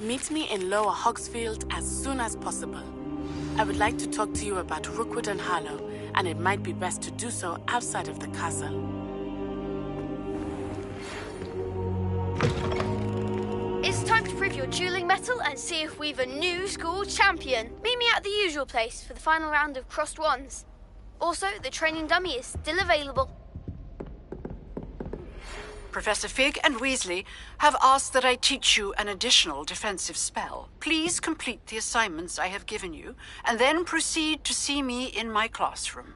Meet me in Lower Hogsfield as soon as possible. I would like to talk to you about Rookwood and Harlow, and it might be best to do so outside of the castle. It's time to prove your dueling mettle and see if we've a new school champion. Meet me at the usual place for the final round of crossed wands. Also, the training dummy is still available. Professor Fig and Weasley have asked that I teach you an additional defensive spell. Please complete the assignments I have given you, and then proceed to see me in my classroom.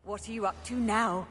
What are you up to now?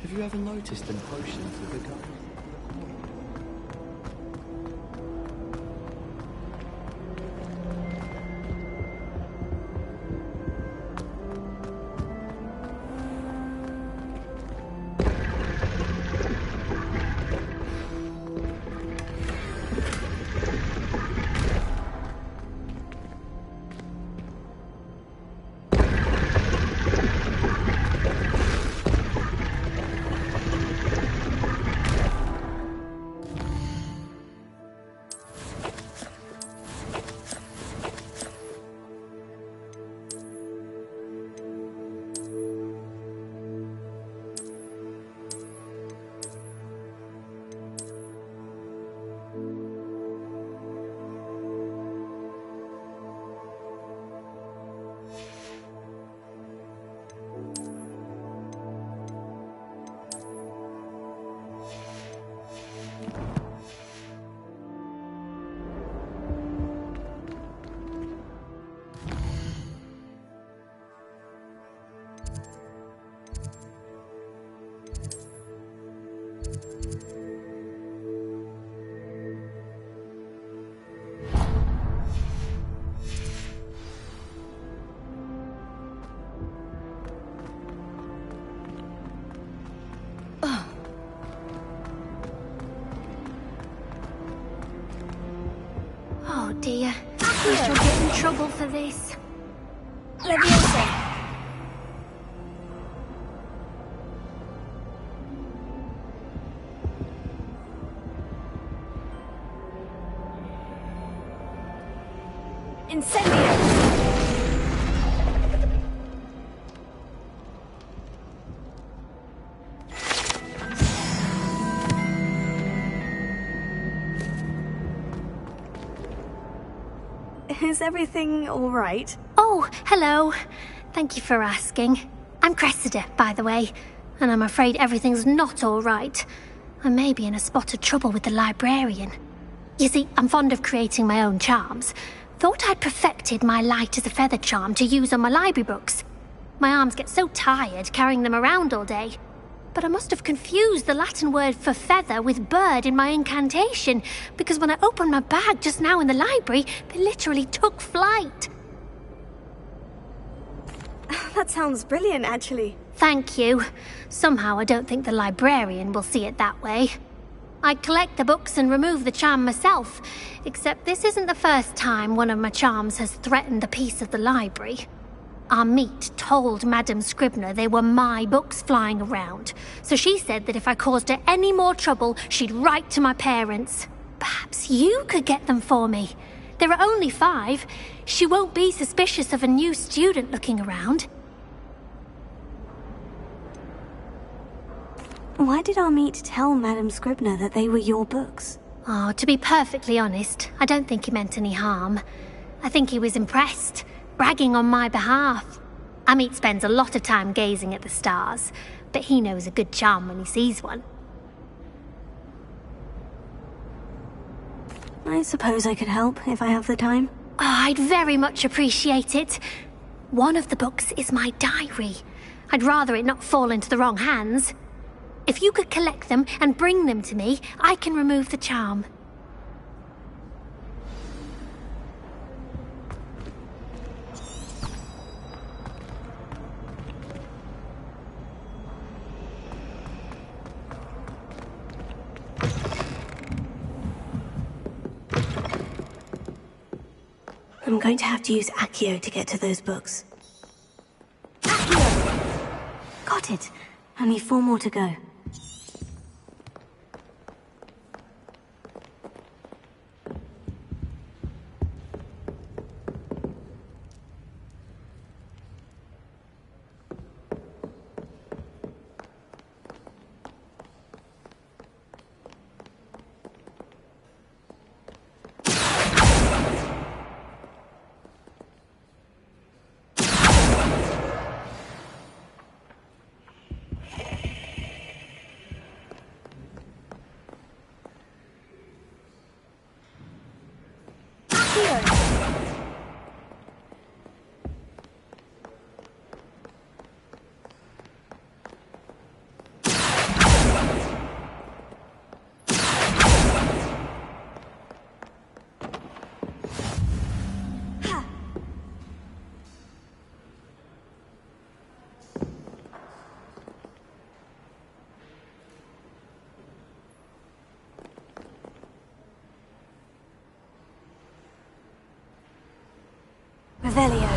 Have you ever noticed them potions with the gun? Oh dear. We shall get in trouble for this. Leviosa. Incendio! Is everything all right? Oh, hello. Thank you for asking. I'm Cressida, by the way, and I'm afraid everything's not all right. I may be in a spot of trouble with the librarian. You see, I'm fond of creating my own charms. Thought I'd perfected my light as a feather charm to use on my library books. My arms get so tired carrying them around all day. But I must have confused the Latin word for feather with bird in my incantation, because when I opened my bag just now in the library, they literally took flight. That sounds brilliant, actually. Thank you. Somehow I don't think the librarian will see it that way. I collect the books and remove the charm myself, except this isn't the first time one of my charms has threatened the peace of the library. Our meet told Madame Scribner they were my books flying around, so she said that if I caused her any more trouble, she'd write to my parents. perhaps you could get them for me. There are only 5. She won't be suspicious of a new student looking around. Why did our meet tell Madame Scribner that they were your books? Oh, to be perfectly honest, I don't think he meant any harm. I think he was impressed, bragging on my behalf. Amit spends a lot of time gazing at the stars, but he knows a good charm when he sees one. I suppose I could help if I have the time. Oh, I'd very much appreciate it. One of the books is my diary. I'd rather it not fall into the wrong hands. If you could collect them and bring them to me, I can remove the charm. I'm going to have to use Accio to get to those books. Accio! Got it. Only 4 more to go. Revelio.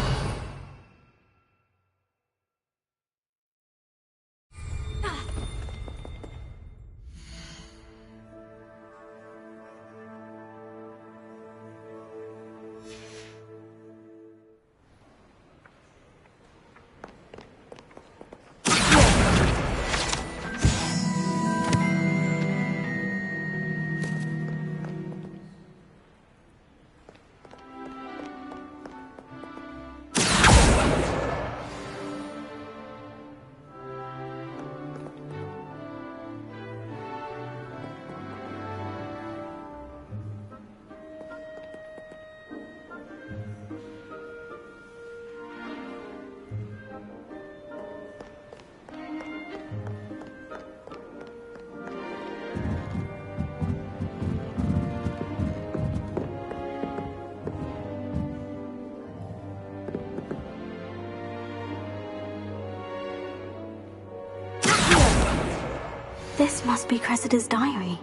This must be Cressida's diary.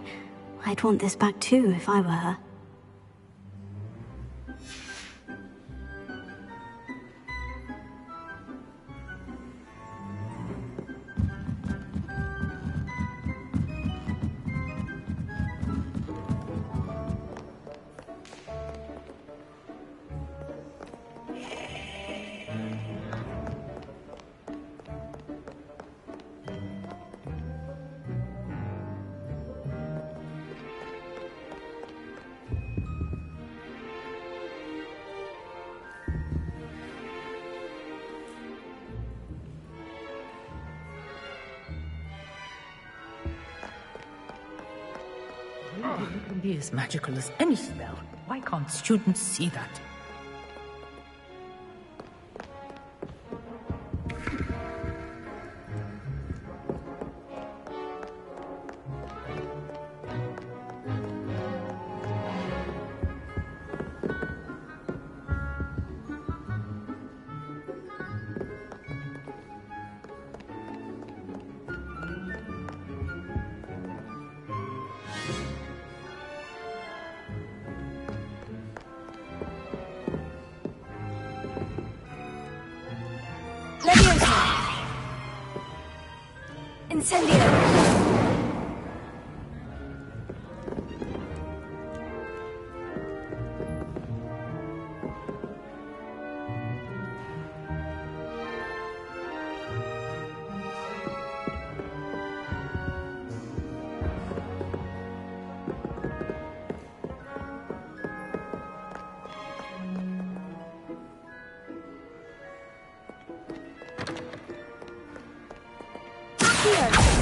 I'd want this back too if I were her. It can be as magical as any spell. Why can't students see that? Incendio! here!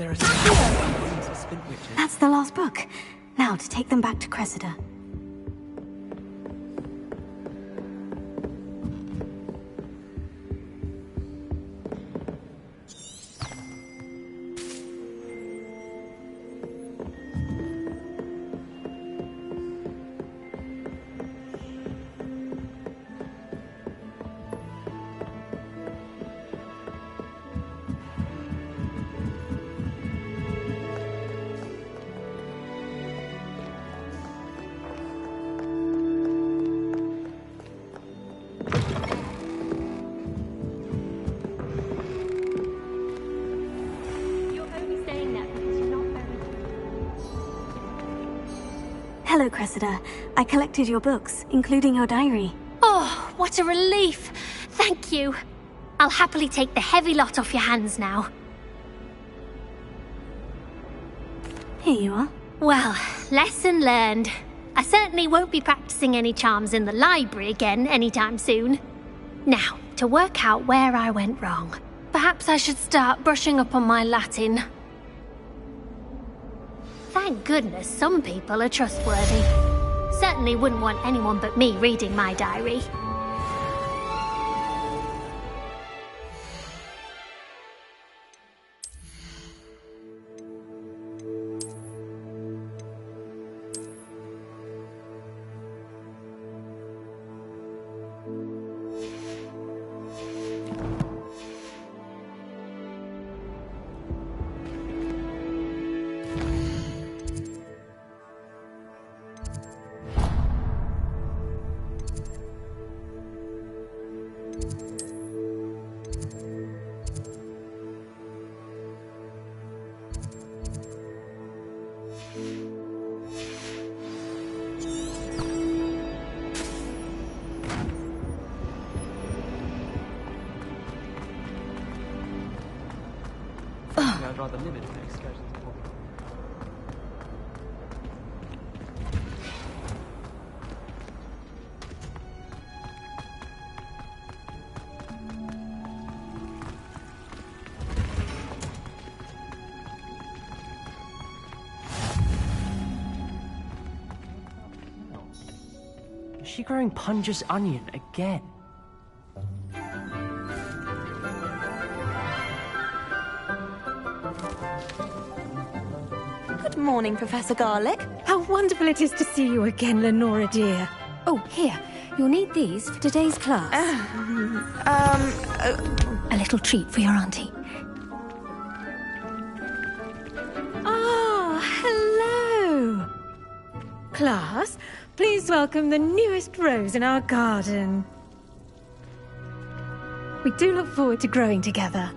There are some spin witches. That's the last book. Now to take them back to Cressida. Hello, Cressida. I collected your books, including your diary. Oh, what a relief. Thank you. I'll happily take the heavy lot off your hands now. Here you are. Well, lesson learned. I certainly won't be practicing any charms in the library again anytime soon. Now, to work out where I went wrong. Perhaps I should start brushing up on my Latin. Thank goodness some people are trustworthy. Certainly wouldn't want anyone but me reading my diary. I'd rather limit my excursions to hobby. Is she growing Punja's onion again? Good morning, Professor Garlick. How wonderful it is to see you again, Lenora dear. Oh, here. You'll need these for today's class. A little treat for your auntie. Ah, hello. Class, please welcome the newest rose in our garden. We do look forward to growing together.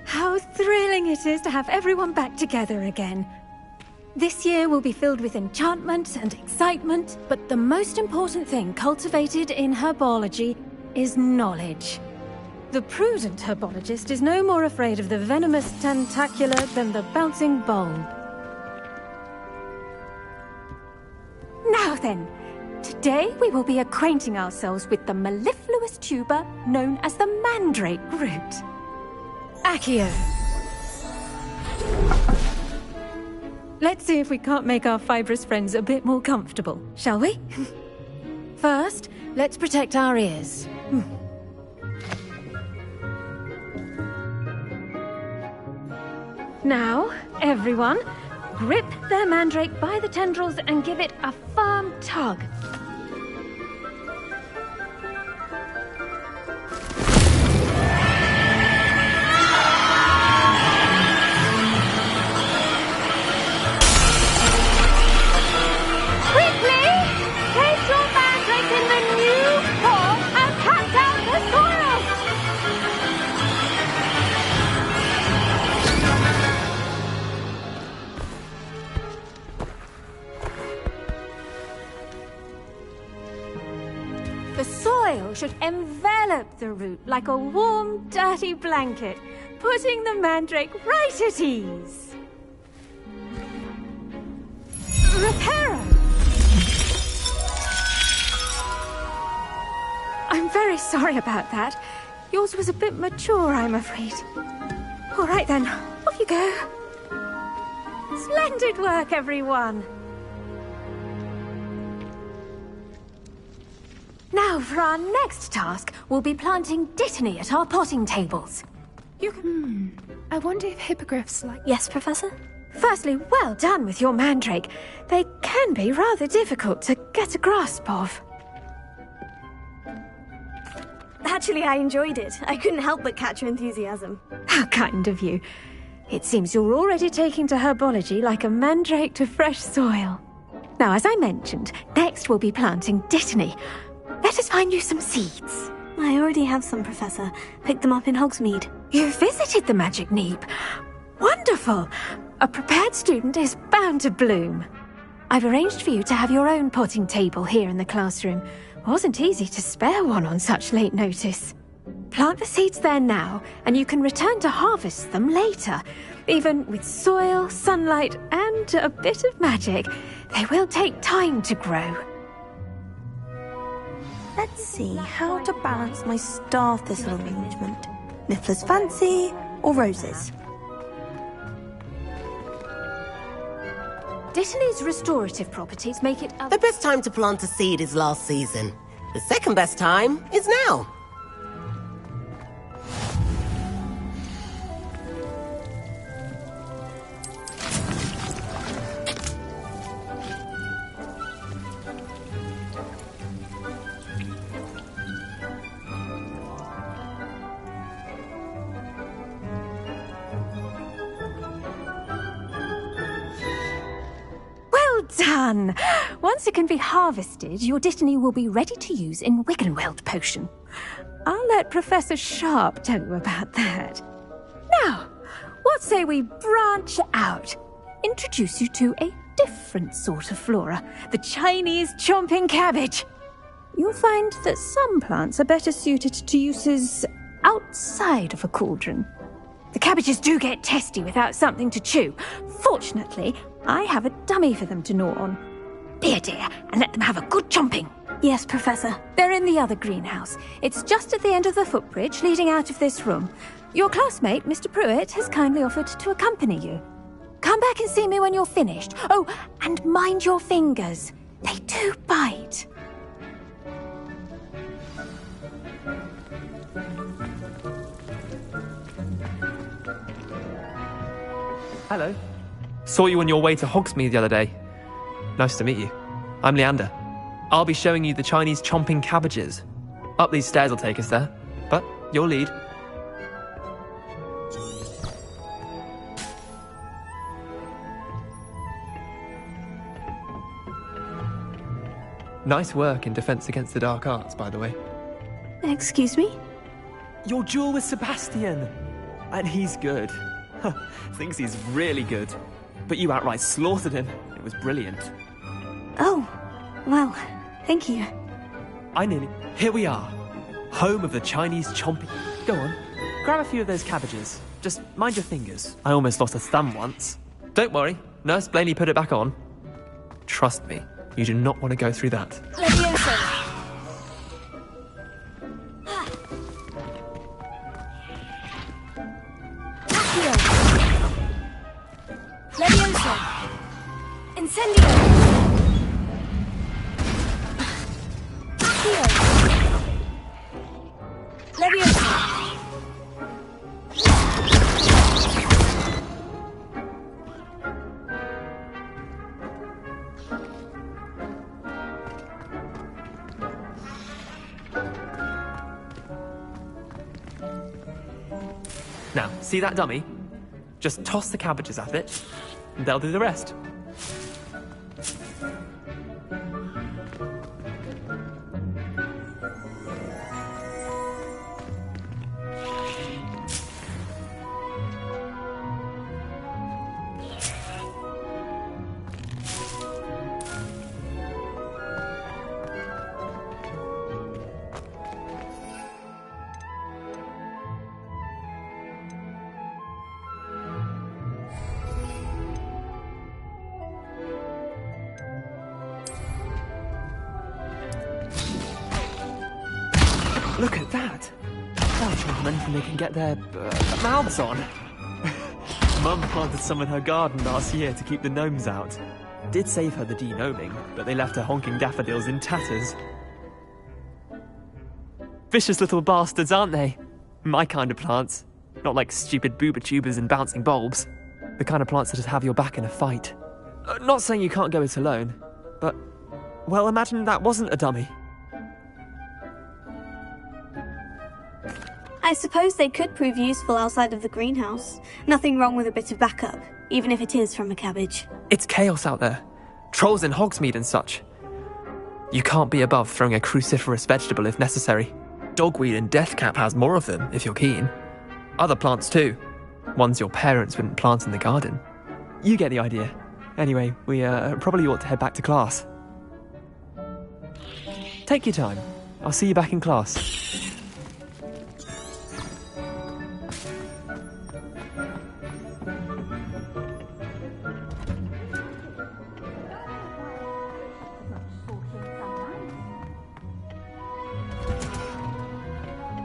How thrilling it is to have everyone back together again. This year will be filled with enchantment and excitement, but the most important thing cultivated in herbology is knowledge. The prudent herbologist is no more afraid of the venomous tentacula than the bouncing bulb. Now then, today we will be acquainting ourselves with the mellifluous tuber known as the mandrake root. Accio. Let's see if we can't make our fibrous friends a bit more comfortable, shall we? First, let's protect our ears. Now, everyone, grip their mandrake by the tendrils and give it a firm tug. The soil should envelop the root like a warm, dirty blanket, putting the mandrake right at ease. Reparo! I'm very sorry about that. Yours was a bit mature, I'm afraid. All right then, off you go. Splendid work, everyone. Now, for our next task, we'll be planting Dittany at our potting tables. You can... I wonder if hippogriffs like... Yes, Professor? Firstly, well done with your mandrake. They can be rather difficult to get a grasp of. Actually, I enjoyed it. I couldn't help but catch your enthusiasm. How kind of you. It seems you're already taking to herbology like a mandrake to fresh soil. Now, as I mentioned, next we'll be planting Dittany. Let us find you some seeds. I already have some, Professor. Picked them up in Hogsmeade. You visited the Magic Neep. Wonderful! A prepared student is bound to bloom. I've arranged for you to have your own potting table here in the classroom. Wasn't easy to spare one on such late notice. Plant the seeds there now, and you can return to harvest them later. Even with soil, sunlight, and a bit of magic, they will take time to grow. Let's see how to balance my star thistle arrangement. Niffler's Fancy or roses? Dittany's restorative properties make it... The best time to plant a seed is last season. The second best time is now. Done! Once it can be harvested, your Dittany will be ready to use in Wiggenweld potion. I'll let Professor Sharp tell you about that. Now, what say we branch out? Introduce you to a different sort of flora, the Chinese chomping cabbage. You'll find that some plants are better suited to uses outside of a cauldron. The cabbages do get testy without something to chew. Fortunately, I have a dummy for them to gnaw on. Be a dear, and let them have a good chomping. Yes, Professor. They're in the other greenhouse. It's just at the end of the footbridge leading out of this room. Your classmate, Mr. Pruitt, has kindly offered to accompany you. Come back and see me when you're finished. Oh, and mind your fingers. They do bite. Hello. Saw you on your way to Hogsmeade the other day. Nice to meet you. I'm Leander. I'll be showing you the Chinese chomping cabbages. Up these stairs will take us there, but you'll lead. Nice work in Defense Against the Dark Arts, by the way. Excuse me? Your duel with Sebastian. And he's good. Thinks he's really good. But you outright slaughtered him. It was brilliant. Oh, well, thank you. Here we are. Home of the Chinese chomping. Go on, grab a few of those cabbages. Just mind your fingers. I almost lost a thumb once. Don't worry, Nurse Blaney put it back on. Trust me, you do not want to go through that. Leviosa! Leviosa! Incendio! Accio! Leviosa! Now, see that dummy? Just toss the cabbages at it, and they'll do the rest. Look at that! They'll try anything they can get their mouths on. Mum planted some in her garden last year to keep the gnomes out. Did save her the de-gnoming, but they left her honking daffodils in tatters. Vicious little bastards, aren't they? My kind of plants. Not like stupid booba tubers and bouncing bulbs. The kind of plants that just have your back in a fight. Not saying you can't go it alone, but, well, imagine that wasn't a dummy. I suppose they could prove useful outside of the greenhouse. Nothing wrong with a bit of backup, even if it is from a cabbage. It's chaos out there. Trolls in Hogsmeade and such. You can't be above throwing a cruciferous vegetable if necessary. Dogweed and deathcap has more of them, if you're keen. Other plants too. Ones your parents wouldn't plant in the garden. You get the idea. Anyway, we probably ought to head back to class. Take your time. I'll see you back in class.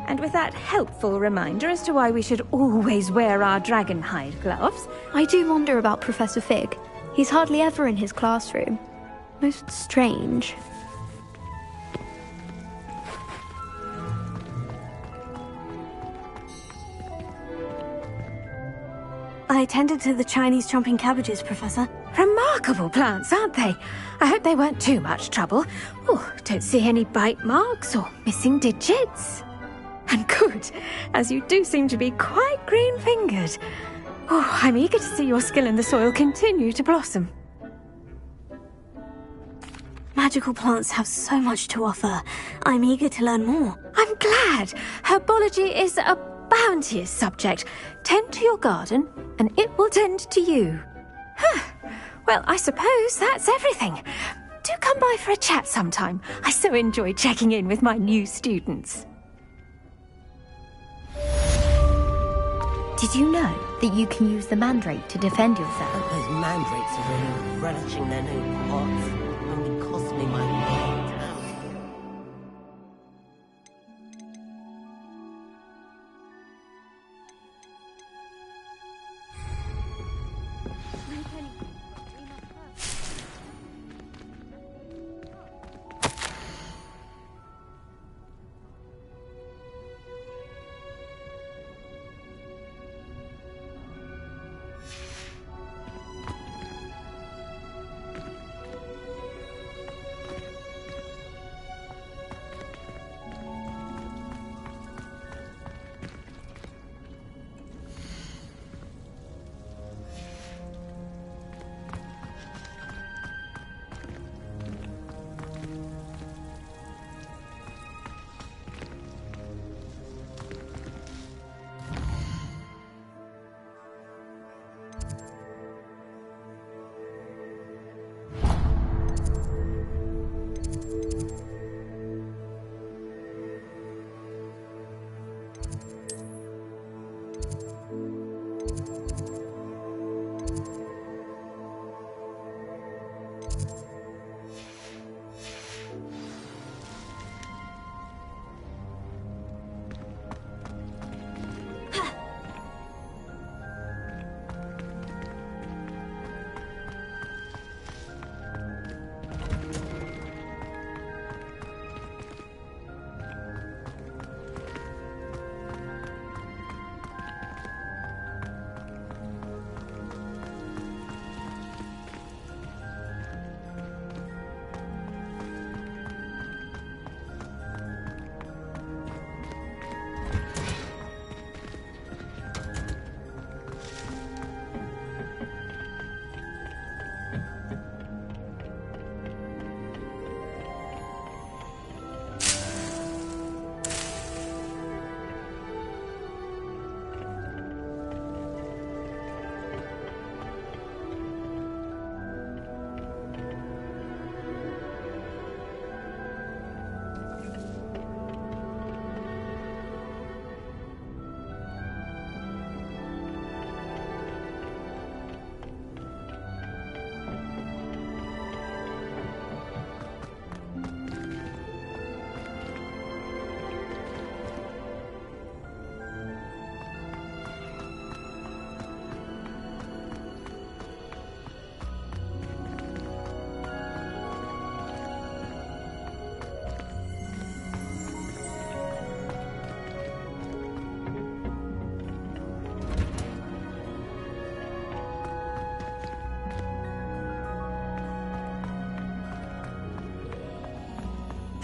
And with that helpful reminder as to why we should always wear our dragonhide gloves, I do wonder about Professor Fig. He's hardly ever in his classroom. Most strange. I tended to the Chinese chomping cabbages, Professor. remarkable plants, aren't they? I hope they weren't too much trouble. Oh, don't see any bite marks or missing digits. And good, as you do seem to be quite green-fingered. Oh, I'm eager to see your skill in the soil continue to blossom. Magical plants have so much to offer. I'm eager to learn more. I'm glad. Herbology is a bounteous subject. Tend to your garden, and it will tend to you. Well, I suppose that's everything. Do come by for a chat sometime. I so enjoy checking in with my new students. Did you know that you can use the mandrake to defend yourself? Those mandrakes are really relishing their new pots. Only cost me my head.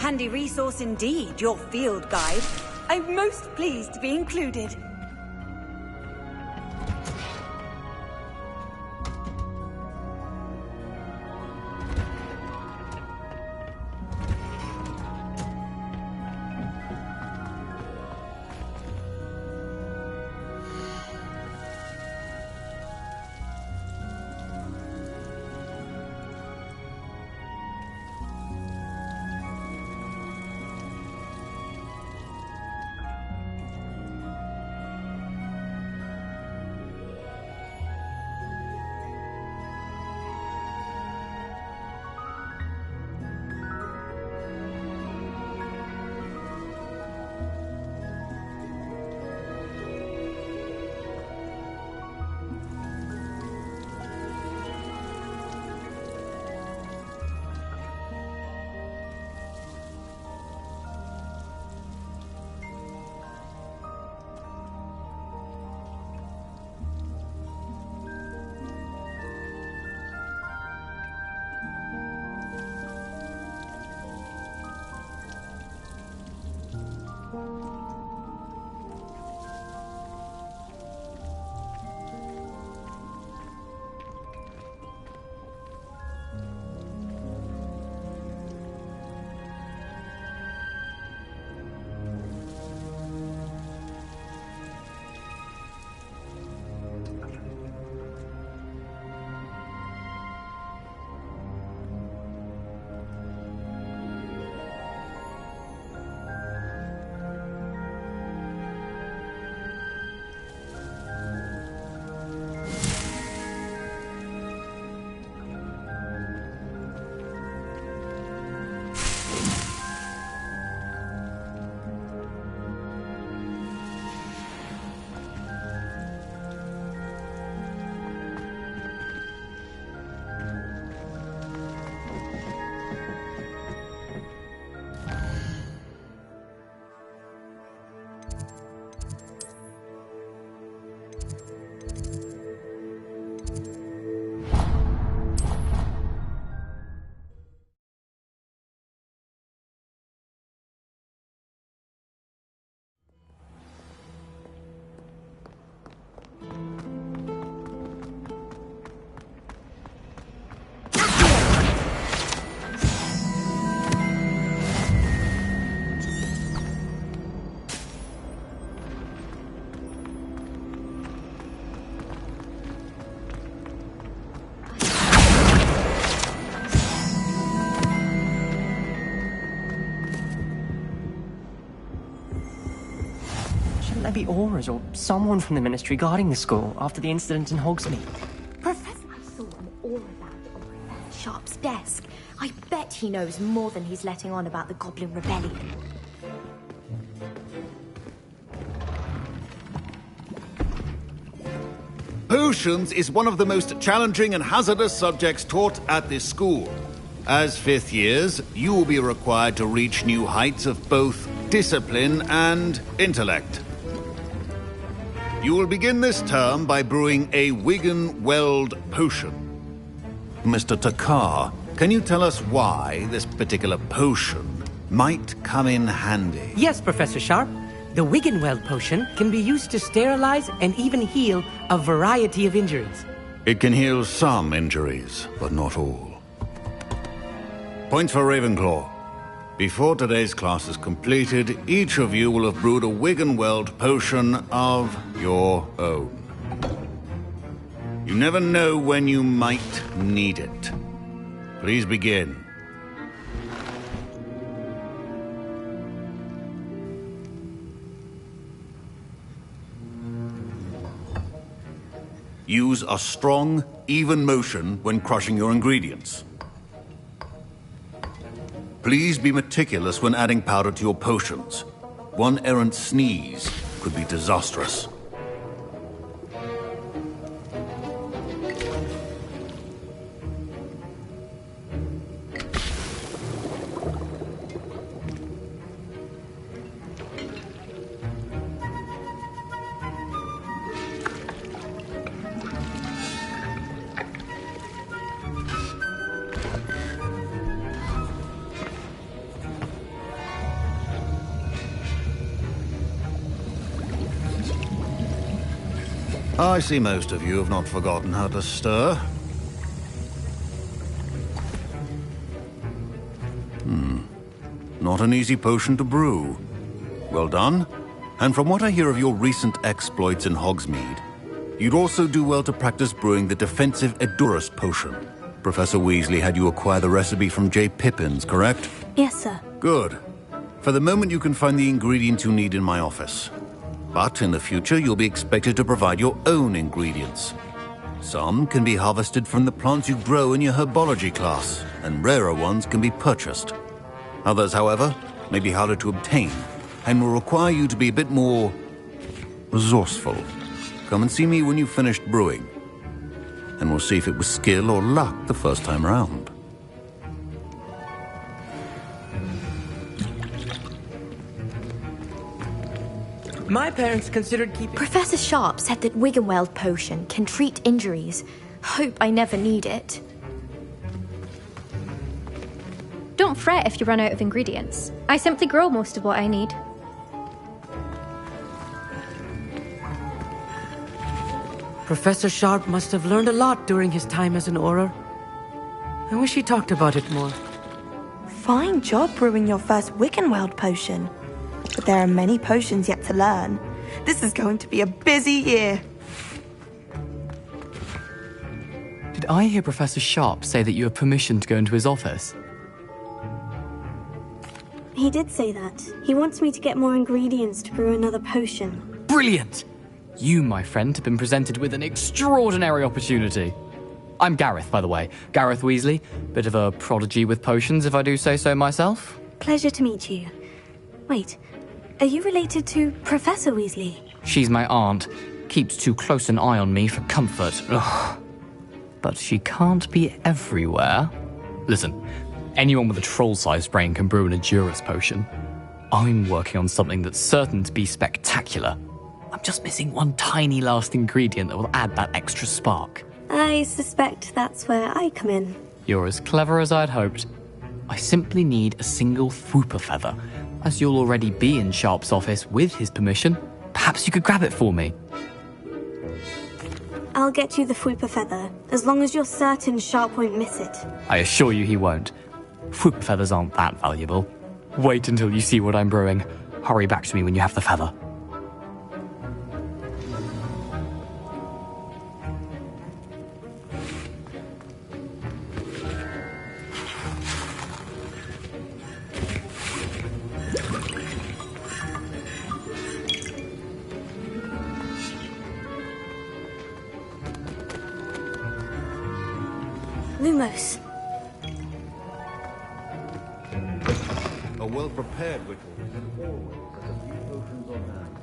handy resource indeed, your field guide. I'm most pleased to be included. There be Auras or someone from the Ministry guarding the school after the incident in Hogsmeade. Professor, I saw an aura band on Professor Sharp's desk. I bet he knows more than he's letting on about the Goblin Rebellion. Potions is one of the most challenging and hazardous subjects taught at this school. As fifth years, you will be required to reach new heights of both discipline and intellect. You will begin this term by brewing a Wigan-Weld potion. Mr. Takar, can you tell us why this particular potion might come in handy? Yes, Professor Sharp. The Wigan-Weld potion can be used to sterilize and even heal a variety of injuries. It can heal some injuries, but not all. Points for Ravenclaw. Before today's class is completed, each of you will have brewed a Wigan-Weld potion of your own. You never know when you might need it. Please begin. Use a strong, even motion when crushing your ingredients. Please be meticulous when adding powder to your potions. One errant sneeze could be disastrous. I see most of you have not forgotten how to stir. Not an easy potion to brew. Well done. And from what I hear of your recent exploits in Hogsmeade, you'd also do well to practice brewing the defensive Edurus potion. Professor Weasley had you acquire the recipe from J. Pippins, correct? Yes, sir. Good. For the moment, you can find the ingredients you need in my office. But in the future, you'll be expected to provide your own ingredients. Some can be harvested from the plants you grow in your herbology class, and rarer ones can be purchased. Others, however, may be harder to obtain, and will require you to be a bit more resourceful. Come and see me when you've finished brewing, and we'll see if it was skill or luck the first time round. My parents considered keeping... Professor Sharp said that Wiggenweld potion can treat injuries. Hope I never need it. Don't fret if you run out of ingredients. I simply grow most of what I need. Professor Sharp must have learned a lot during his time as an Auror. I wish he talked about it more. Fine job brewing your first Wickenweld potion. But there are many potions yet to learn. This is going to be a busy year. Did I hear Professor Sharp say that you have permission to go into his office? He did say that. He wants me to get more ingredients to brew another potion. Brilliant! You, my friend, have been presented with an extraordinary opportunity. I'm Gareth, by the way. Gareth Weasley. Bit of a prodigy with potions, if I do say so myself. Pleasure to meet you. Wait, are you related to Professor Weasley? She's my aunt. Keeps too close an eye on me for comfort. Ugh. But she can't be everywhere. Listen, anyone with a troll-sized brain can brew an Edurus potion. I'm working on something that's certain to be spectacular. I'm just missing one tiny last ingredient that will add that extra spark. I suspect that's where I come in. You're as clever as I'd hoped. I simply need a single Fwooper feather. As you'll already be in Sharp's office with his permission, perhaps you could grab it for me. I'll get you the Fwooper feather, as long as you're certain Sharp won't miss it. I assure you he won't. Fwooper feathers aren't that valuable. Wait until you see what I'm brewing. Hurry back to me when you have the feather. Lumos. A well-prepared ritual is always has a few potions on hand.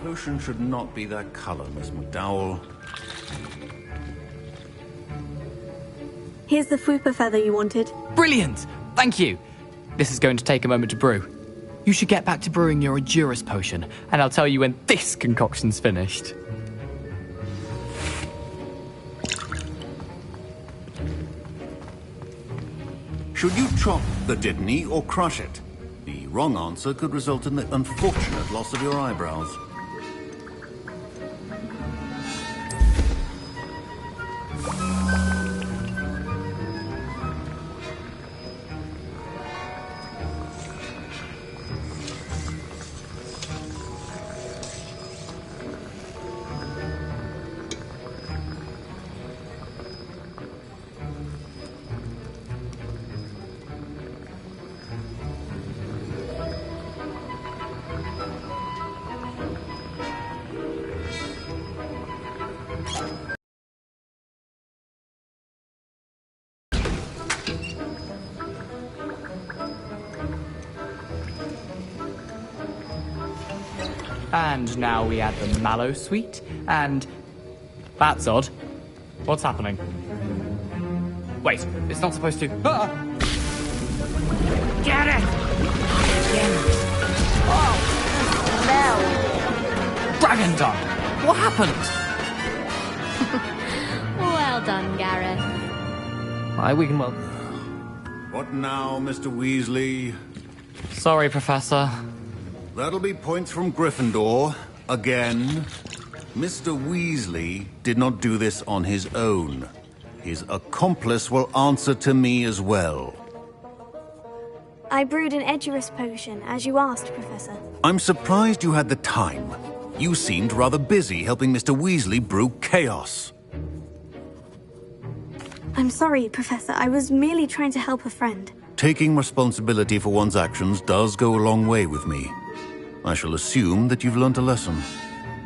Potion should not be that color, Miss McDowell. Here's the Fwooper feather you wanted. Brilliant! Thank you! This is going to take a moment to brew. You should get back to brewing your Edurus potion, and I'll tell you when this concoction's finished. Should you chop the Didney or crush it? The wrong answer could result in the unfortunate loss of your eyebrows. And now we add the mallow sweet, and... That's odd. What's happening? Wait, it's not supposed to... Ah! Get it! Oh! No! Dragon Dung! What happened? Well done, Gareth. Hi, Wiggenweld. What now, Mr. Weasley? Sorry, Professor. That'll be points from Gryffindor. Again. Mr. Weasley did not do this on his own. His accomplice will answer to me as well. I brewed an Edurus potion, as you asked, Professor. I'm surprised you had the time. You seemed rather busy helping Mr. Weasley brew chaos. I'm sorry, Professor. I was merely trying to help a friend. Taking responsibility for one's actions does go a long way with me. I shall assume that you've learnt a lesson.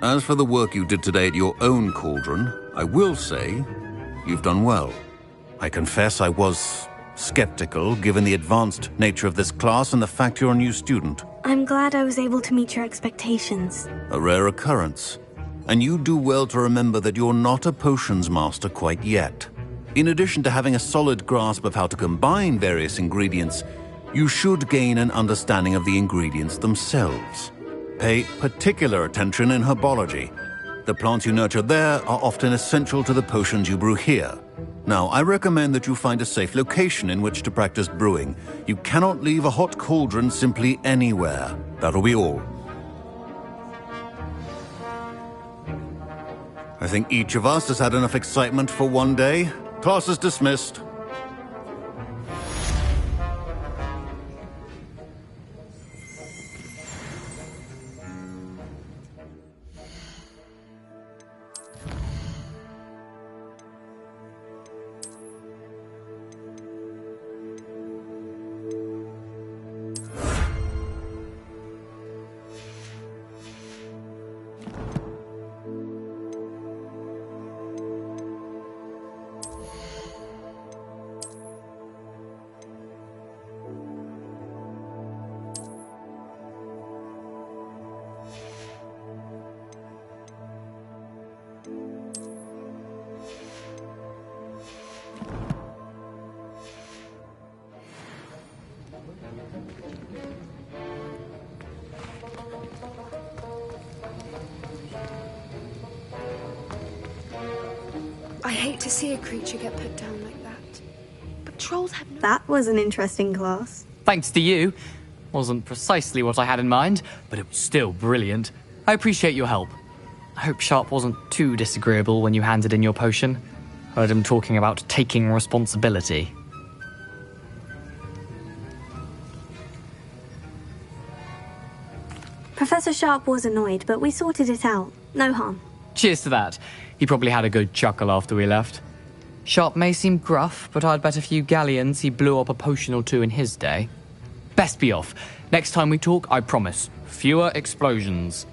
As for the work you did today at your own cauldron, I will say you've done well. I confess I was skeptical, given the advanced nature of this class and the fact you're a new student. I'm glad I was able to meet your expectations. A rare occurrence. And you do well to remember that you're not a potions master quite yet. In addition to having a solid grasp of how to combine various ingredients, you should gain an understanding of the ingredients themselves. Pay particular attention in herbology. The plants you nurture there are often essential to the potions you brew here. Now, I recommend that you find a safe location in which to practice brewing. You cannot leave a hot cauldron simply anywhere. That'll be all. I think each of us has had enough excitement for one day. Class is dismissed. I hate to see a creature get put down like that. But trolls have no... That was an interesting class. Thanks to you. Wasn't precisely what I had in mind, but it was still brilliant. I appreciate your help. I hope Sharp wasn't too disagreeable when you handed in your potion. Heard him talking about taking responsibility. Professor Sharp was annoyed, but we sorted it out. No harm. Cheers to that. He probably had a good chuckle after we left. Sharp may seem gruff, but I'd bet a few galleons he blew up a potion or two in his day. Best be off. Next time we talk, I promise, fewer explosions.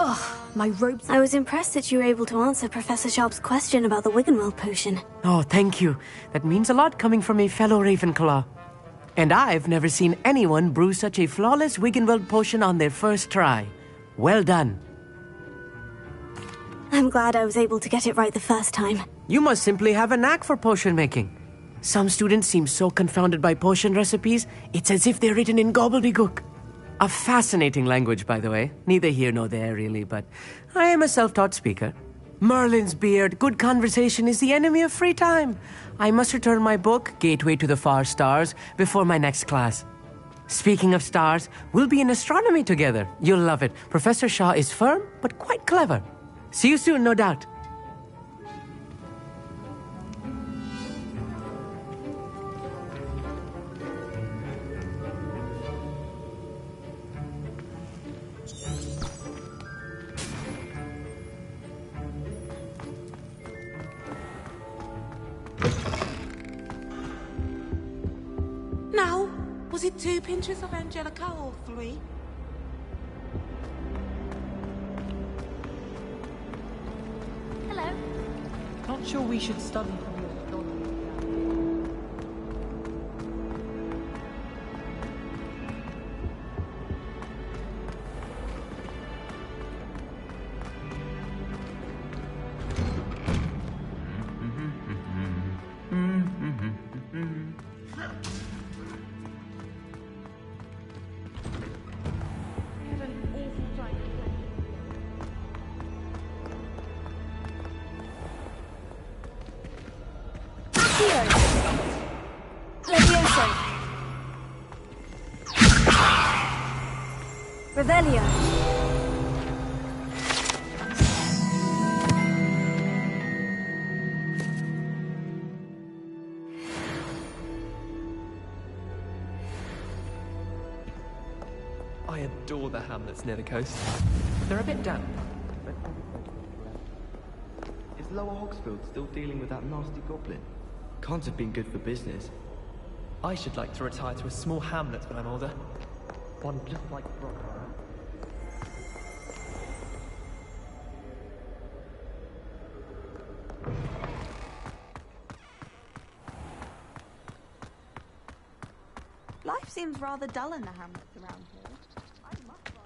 Oh, my robes. I was impressed that you were able to answer Professor Sharp's question about the Wiggenweld potion. Oh, thank you. That means a lot coming from a fellow Ravenclaw. And I've never seen anyone brew such a flawless Wiggenweld potion on their first try. Well done. I'm glad I was able to get it right the first time. You must simply have a knack for potion making. Some students seem so confounded by potion recipes, it's as if they're written in gobbledygook. A fascinating language, by the way. Neither here nor there, really, but I am a self-taught speaker. Merlin's beard, good conversation is the enemy of free time. I must return my book, Gateway to the Far Stars, before my next class. Speaking of stars, we'll be in astronomy together. You'll love it. Professor Shaw is firm, but quite clever. See you soon, no doubt. Now, was it 2 pinches of Angelica or 3? Hello. Not sure we should study from your Revelio. I adore the hamlets near the coast. They're a bit damp. Is Lower Hogsfield still dealing with that nasty goblin? Can't have been good for business. I should like to retire to a small hamlet when I'm older. One just like Brock. Life seems rather dull in the hamlets around here. I'd much rather...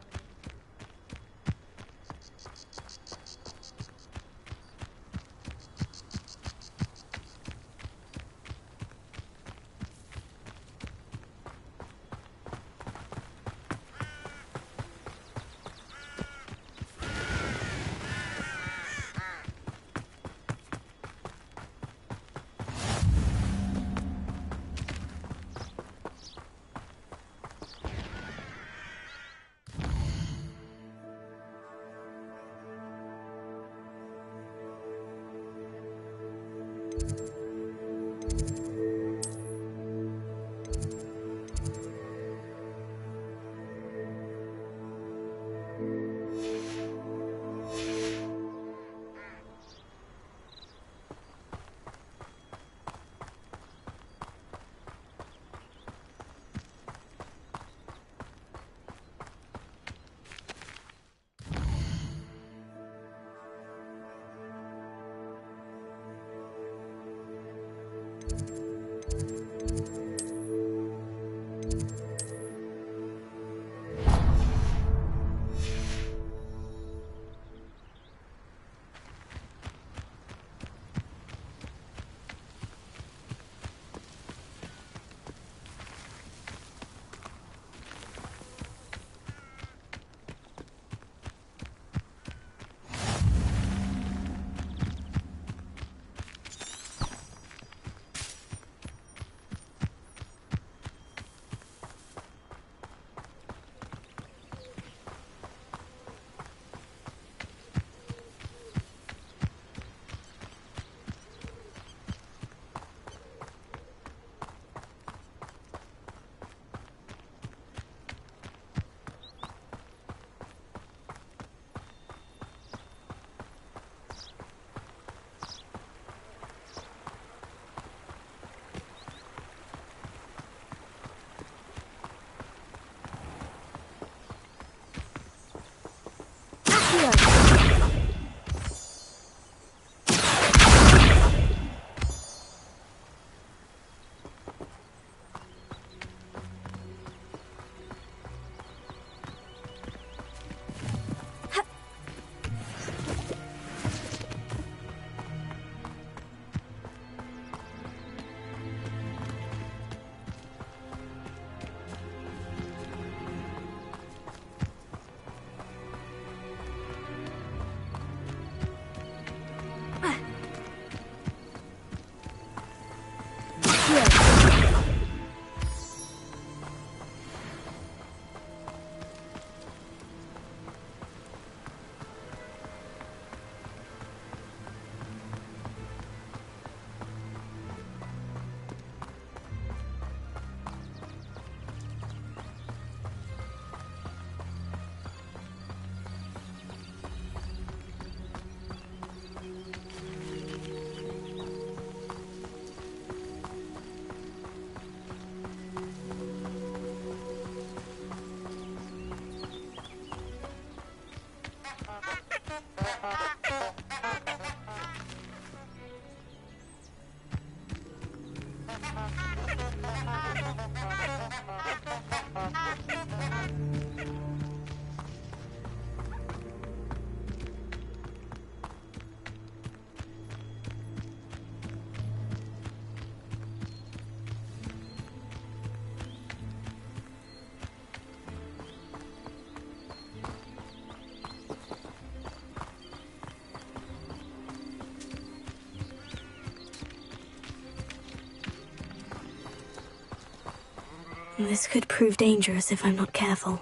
This could prove dangerous if I'm not careful.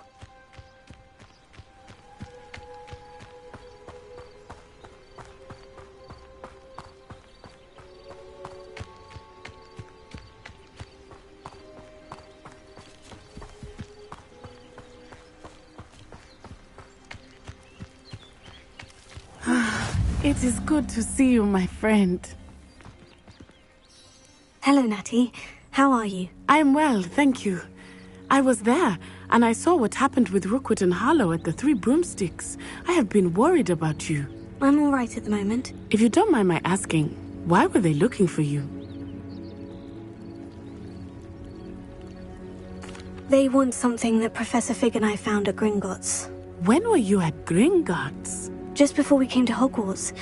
It is good to see you, my friend. Hello, Natty. How are you? I'm well, thank you. I was there, and I saw what happened with Rookwood and Harlow at the Three Broomsticks. I have been worried about you. I'm all right at the moment. If you don't mind my asking, why were they looking for you? They want something that Professor Fig and I found at Gringotts. When were you at Gringotts? Just before we came to Hogwarts.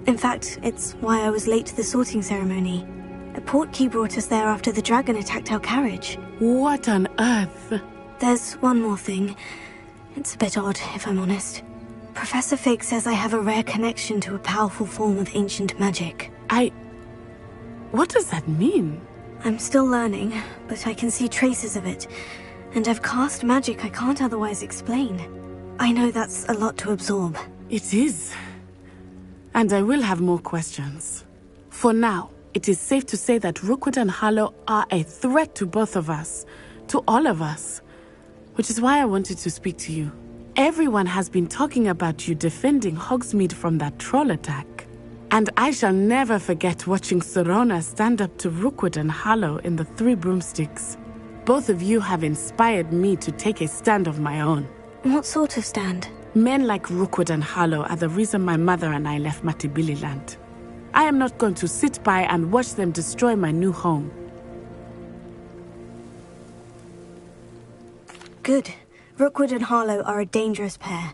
In fact, it's why I was late to the sorting ceremony. A portkey brought us there after the dragon attacked our carriage. What on earth? There's one more thing. It's a bit odd, if I'm honest. Professor Fig says I have a rare connection to a powerful form of ancient magic. What does that mean? I'm still learning, but I can see traces of it. And I've cast magic I can't otherwise explain. I know that's a lot to absorb. It is. And I will have more questions. For now, it is safe to say that Rookwood and Harlow are a threat to both of us. To all of us. Which is why I wanted to speak to you. Everyone has been talking about you defending Hogsmeade from that troll attack. And I shall never forget watching Serona stand up to Rookwood and Harlow in the Three Broomsticks. Both of you have inspired me to take a stand of my own. What sort of stand? Men like Rookwood and Harlow are the reason my mother and I left Matibili-land. I am not going to sit by and watch them destroy my new home. Good. Rookwood and Harlow are a dangerous pair,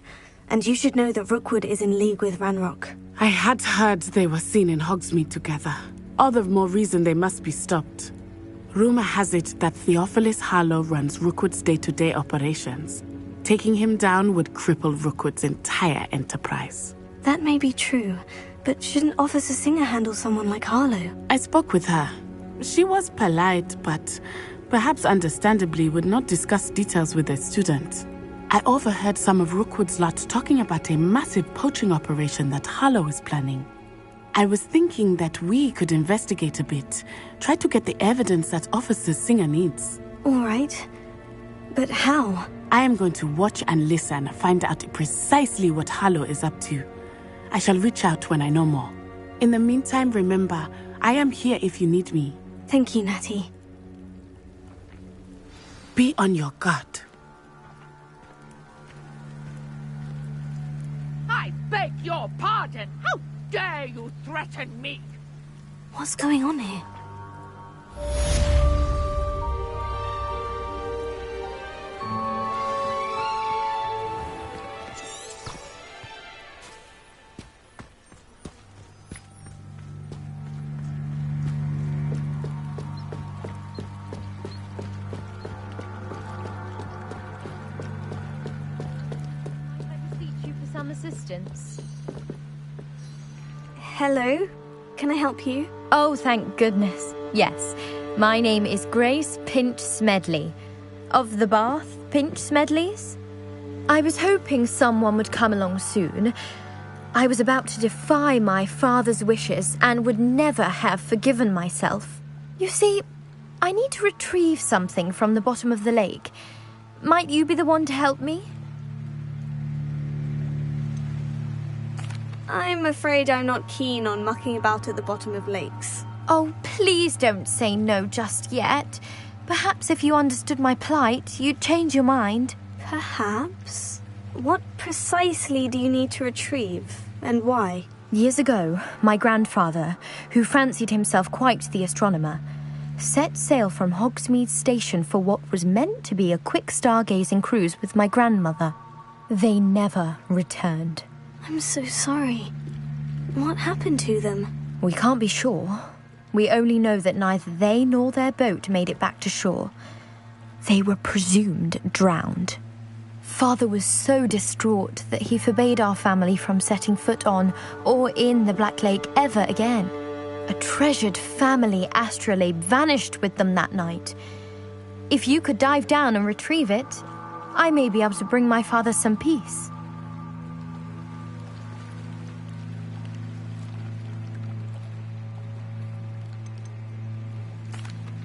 and you should know that Rookwood is in league with Ranrock. I had heard they were seen in Hogsmeade together. All the more reason they must be stopped. Rumor has it that Theophilus Harlow runs Rookwood's day-to-day operations. Taking him down would cripple Rookwood's entire enterprise. That may be true, but shouldn't Officer Singer handle someone like Harlow? I spoke with her. She was polite, but perhaps understandably would not discuss details with a student. I overheard some of Rookwood's lot talking about a massive poaching operation that Harlow is planning. I was thinking that we could investigate a bit, try to get the evidence that Officer Singer needs. All right. But how? I am going to watch and listen, find out precisely what Harlow is up to. I shall reach out when I know more. In the meantime, remember, I am here if you need me. Thank you, Natty. Be on your guard. I beg your pardon! How dare you threaten me? What's going on here? Assistance. Hello? Can I help you? Oh, thank goodness. Yes. My name is Grace Pinch Smedley. Of the Bath Pinch Smedleys? I was hoping someone would come along soon. I was about to defy my father's wishes and would never have forgiven myself. You see, I need to retrieve something from the bottom of the lake. Might you be the one to help me? I'm afraid I'm not keen on mucking about at the bottom of lakes. Oh, please don't say no just yet. Perhaps if you understood my plight, you'd change your mind. Perhaps? What precisely do you need to retrieve, and why? Years ago, my grandfather, who fancied himself quite the astronomer, set sail from Hogsmeade Station for what was meant to be a quick stargazing cruise with my grandmother. They never returned. I'm so sorry. What happened to them? We can't be sure. We only know that neither they nor their boat made it back to shore. They were presumed drowned. Father was so distraught that he forbade our family from setting foot on or in the Black Lake ever again. A treasured family astrolabe vanished with them that night. If you could dive down and retrieve it, I may be able to bring my father some peace.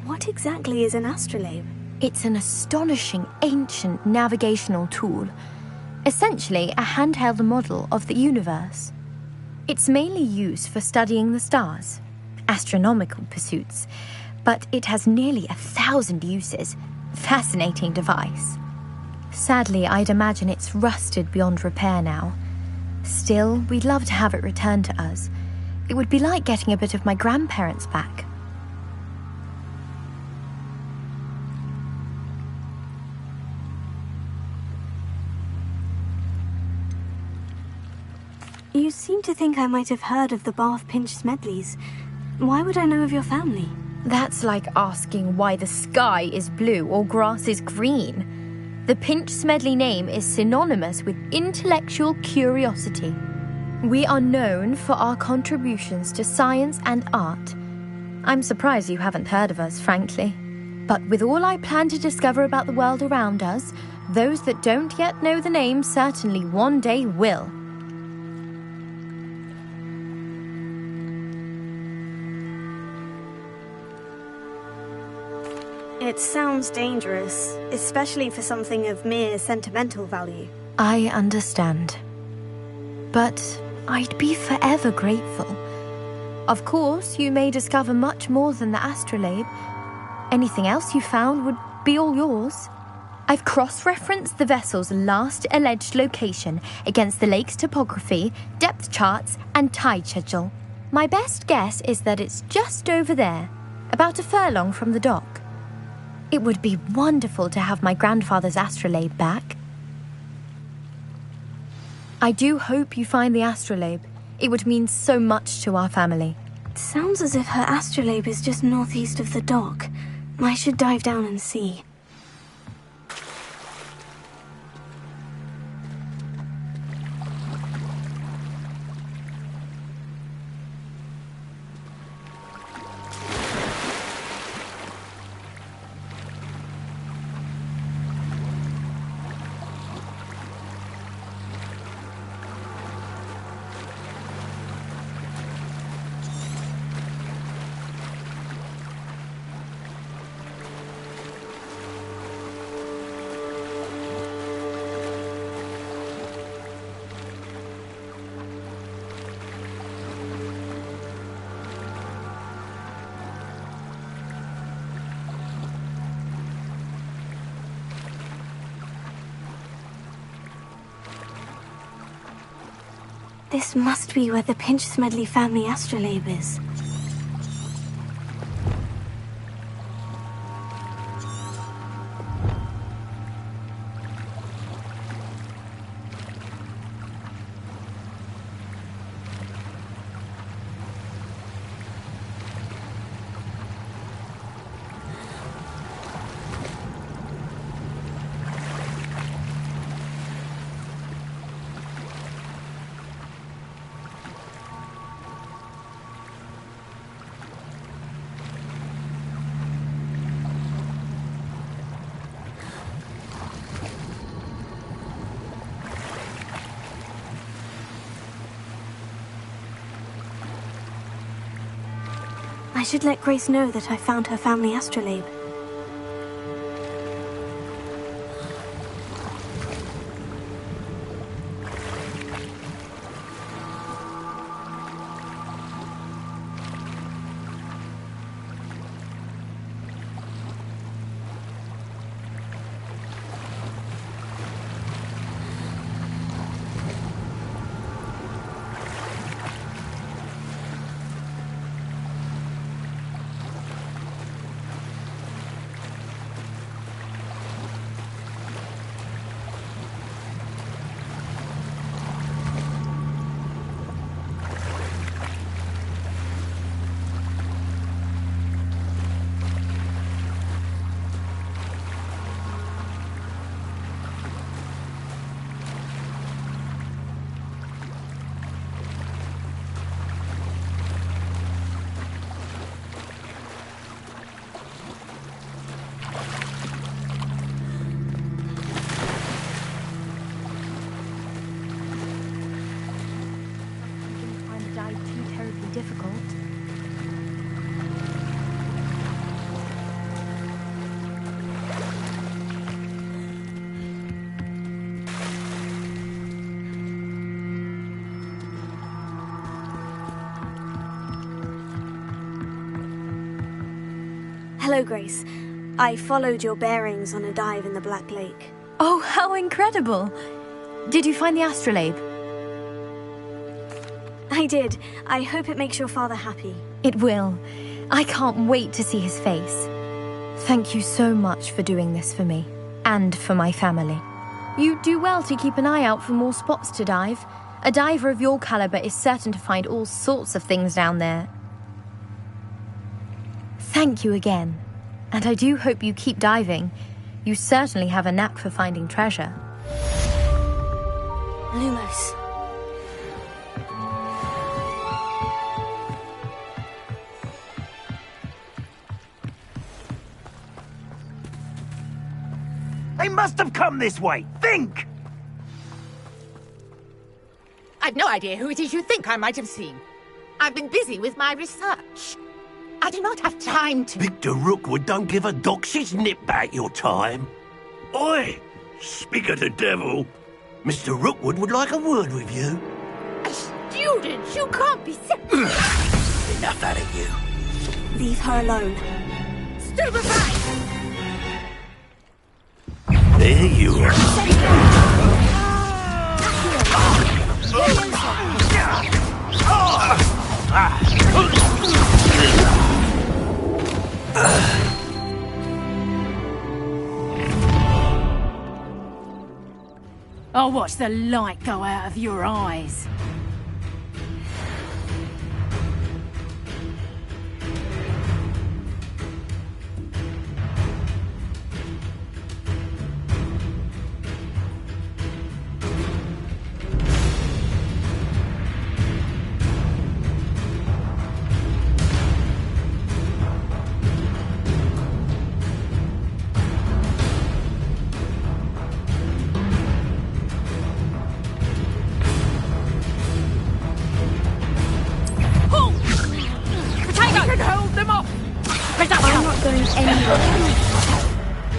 What exactly is an astrolabe? It's an astonishing ancient navigational tool. Essentially a handheld model of the universe. It's mainly used for studying the stars, astronomical pursuits, but it has nearly 1,000 uses. Fascinating device. Sadly, I'd imagine it's rusted beyond repair now. Still, we'd love to have it returned to us. It would be like getting a bit of my grandparents back. You seem to think I might have heard of the Bath Pinch Smedleys. Why would I know of your family? That's like asking why the sky is blue or grass is green. The Pinch Smedley name is synonymous with intellectual curiosity. We are known for our contributions to science and art. I'm surprised you haven't heard of us, frankly. But with all I plan to discover about the world around us, those that don't yet know the name certainly one day will. It sounds dangerous, especially for something of mere sentimental value. I understand. But I'd be forever grateful. Of course, you may discover much more than the astrolabe. Anything else you found would be all yours. I've cross-referenced the vessel's last alleged location against the lake's topography, depth charts, and tide schedule. My best guess is that it's just over there, about a furlong from the dock. It would be wonderful to have my grandfather's astrolabe back. I do hope you find the astrolabe. It would mean so much to our family. It sounds as if her astrolabe is just northeast of the dock. I should dive down and see. This must be where the Pinch-Smedley family astrolabe is. I should let Grace know that I found her family astrolabe. Difficult. Hello, Grace. I followed your bearings on a dive in the Black Lake. Oh, how incredible! Did you find the astrolabe? I did. I hope it makes your father happy. It will. I can't wait to see his face. Thank you so much for doing this for me, and for my family. You do well to keep an eye out for more spots to dive. A diver of your caliber is certain to find all sorts of things down there. Thank you again. And I do hope you keep diving. You certainly have a knack for finding treasure. Lumos. They must have come this way. Think! I've no idea who it is you think I might have seen. I've been busy with my research. I do not have time to... Victor Rookwood don't give a doxy's nip back your time. Oi! Speak of the devil. Mr. Rookwood would like a word with you. A student? You can't be serious. Enough out of you. Leave her alone. Stupefy! There you are. I'll watch the light go out of your eyes.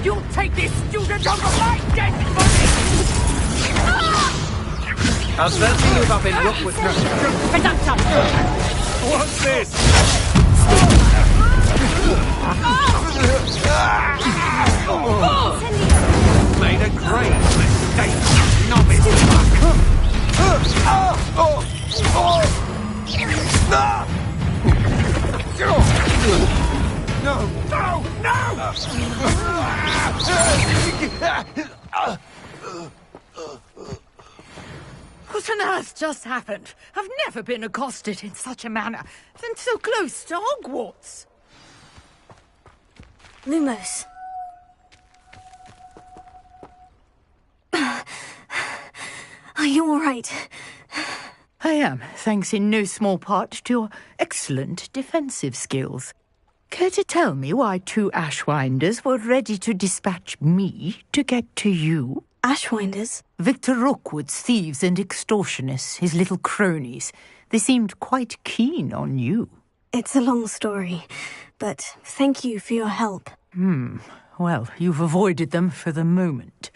You'll take this student over my dead body! How's that feel about being Rookwood? Production! What's this? Made a great mistake, novice. What on earth just happened? I've never been accosted in such a manner, and so close to Hogwarts. Lumos. Are you all right? I am, thanks in no small part to your excellent defensive skills. Care to tell me why 2 Ashwinders were ready to dispatch me to get to you? Ashwinders? Victor Rookwood's thieves and extortionists, his little cronies. They seemed quite keen on you. It's a long story, but thank you for your help. Well, you've avoided them for the moment.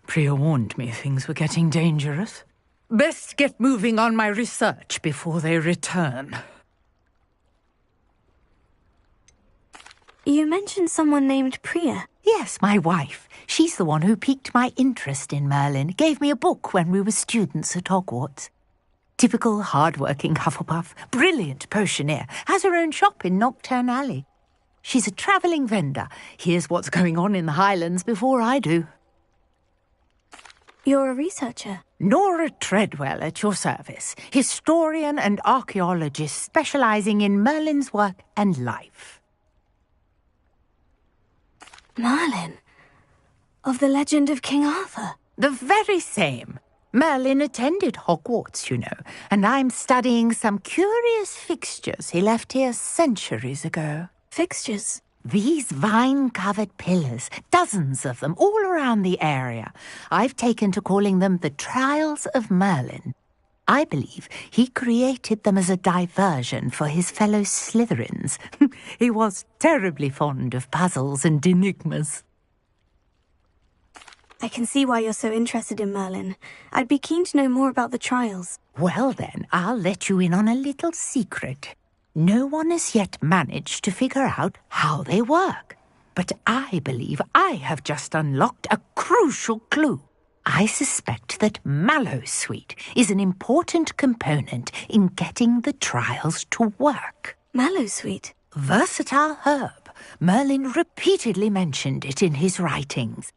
Priya warned me things were getting dangerous. Best get moving on my research before they return. You mentioned someone named Priya. Yes, my wife. She's the one who piqued my interest in Merlin. Gave me a book when we were students at Hogwarts. Typical hard-working Hufflepuff. Brilliant potioneer. Has her own shop in Knockturn Alley. She's a travelling vendor. Hears what's going on in the Highlands before I do. You're a researcher? Nora Treadwell at your service. Historian and archaeologist specialising in Merlin's work and life. Merlin? Of the legend of King Arthur? The very same. Merlin attended Hogwarts, you know, and I'm studying some curious fixtures he left here centuries ago. Fixtures? These vine-covered pillars, dozens of them, all around the area. I've taken to calling them the Trials of Merlin. I believe he created them as a diversion for his fellow Slytherins. He was terribly fond of puzzles and enigmas. I can see why you're so interested in Merlin. I'd be keen to know more about the trials. Well then, I'll let you in on a little secret. No one has yet managed to figure out how they work. But I believe I have just unlocked a crucial clue. I suspect that Mallowsweet is an important component in getting the trials to work. Mallowsweet? Versatile herb. Merlin repeatedly mentioned it in his writings.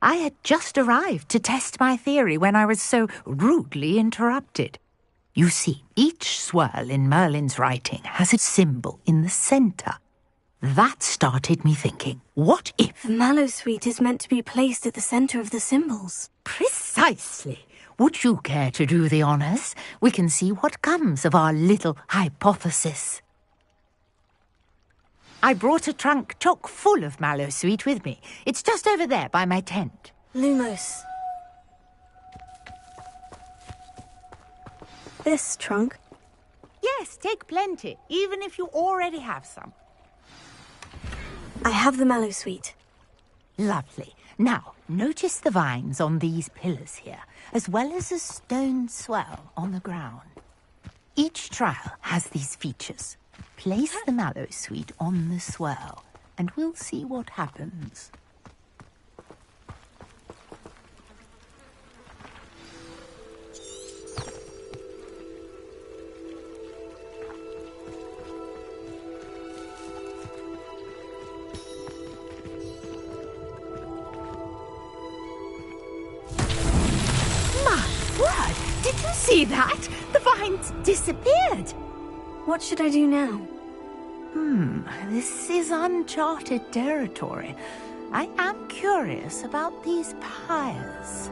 I had just arrived to test my theory when I was so rudely interrupted. You see, each swirl in Merlin's writing has a symbol in the centre. That started me thinking, what if... The Mallowsweet is meant to be placed at the centre of the symbols. Precisely. Would you care to do the honours? We can see what comes of our little hypothesis. I brought a trunk chock full of Mallowsweet with me. It's just over there by my tent. Lumos. This trunk? Yes, take plenty, even if you already have some. I have the Mallowsweet. Lovely. Now, notice the vines on these pillars here, as well as a stone swell on the ground. Each trial has these features. Place the Mallowsweet on the swirl, and we'll see what happens. My word! Did you see that? The vines disappeared! What should I do now? This is uncharted territory. I am curious about these pyres.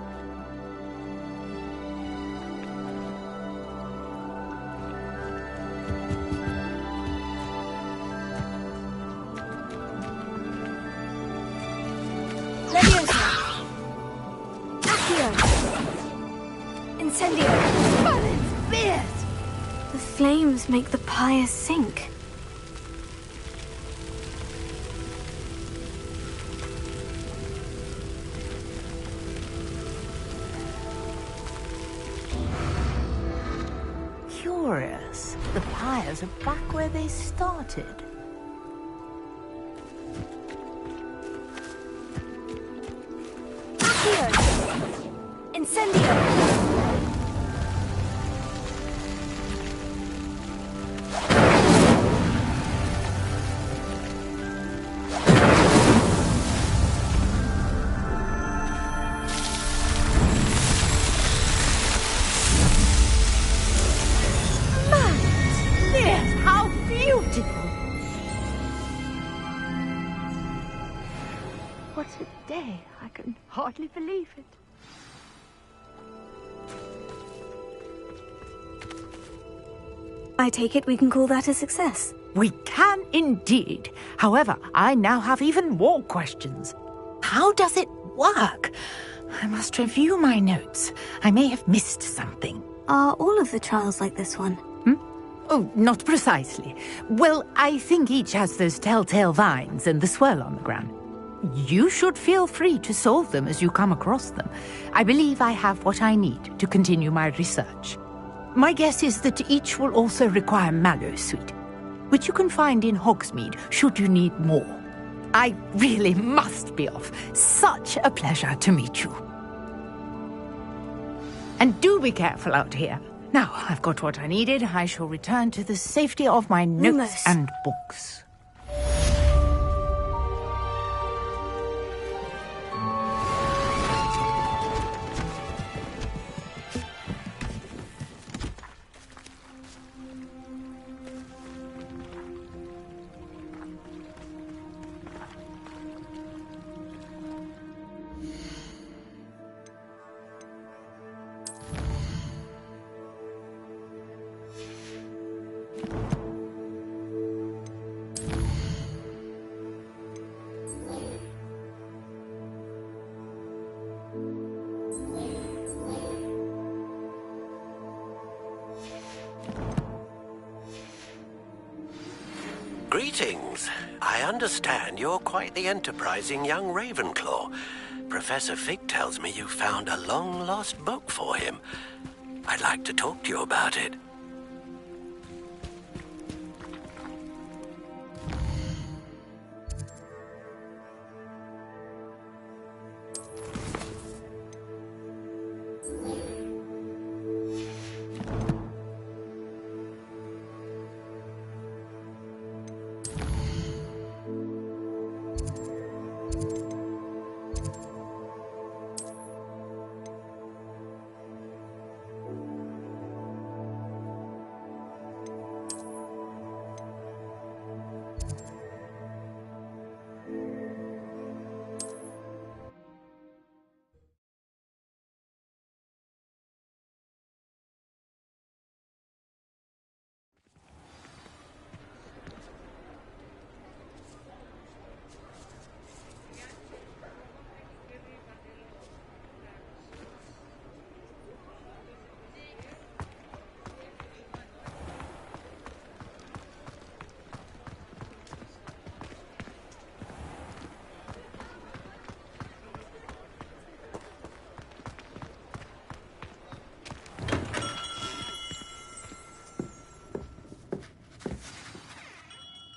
Leviosa! Accio! Incendio! Merlin's beard! The flames make the pyre sink. Curious. The pyres are back where they started. Accio! Incendio! hardly believe it. I take it we can call that a success. We can indeed. However, I now have even more questions. How does it work? I must review my notes. I may have missed something. Are all of the trials like this one? Oh, not precisely. Well, I think each has those telltale vines and the swirl on the ground. You should feel free to solve them as you come across them. I believe I have what I need to continue my research. My guess is that each will also require mallow sweet, which you can find in Hogsmeade should you need more. I really must be off. Such a pleasure to meet you. And do be careful out here. Now, I've got what I needed. I shall return to the safety of my notes and books. Greetings. I understand you're quite the enterprising young Ravenclaw. Professor Fig tells me you found a long-lost book for him. I'd like to talk to you about it.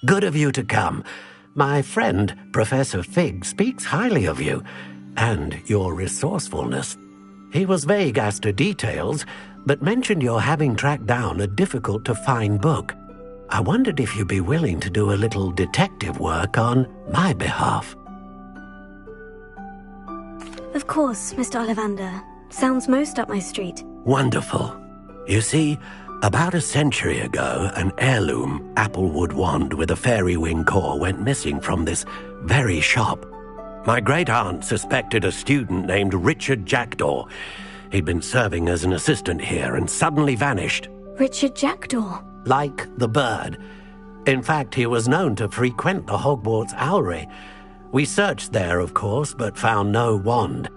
Good of you to come. My friend, Professor Fig, speaks highly of you, and your resourcefulness. He was vague as to details, but mentioned your having tracked down a difficult-to-find book. I wondered if you'd be willing to do a little detective work on my behalf. Of course, Mr. Ollivander. Sounds most up my street. Wonderful. You see, about a century ago, an heirloom applewood wand with a fairy wing core went missing from this very shop. My great-aunt suspected a student named Richard Jackdaw. He'd been serving as an assistant here and suddenly vanished. Richard Jackdaw? Like the bird. In fact, he was known to frequent the Hogwarts Owlery. We searched there, of course, but found no wand.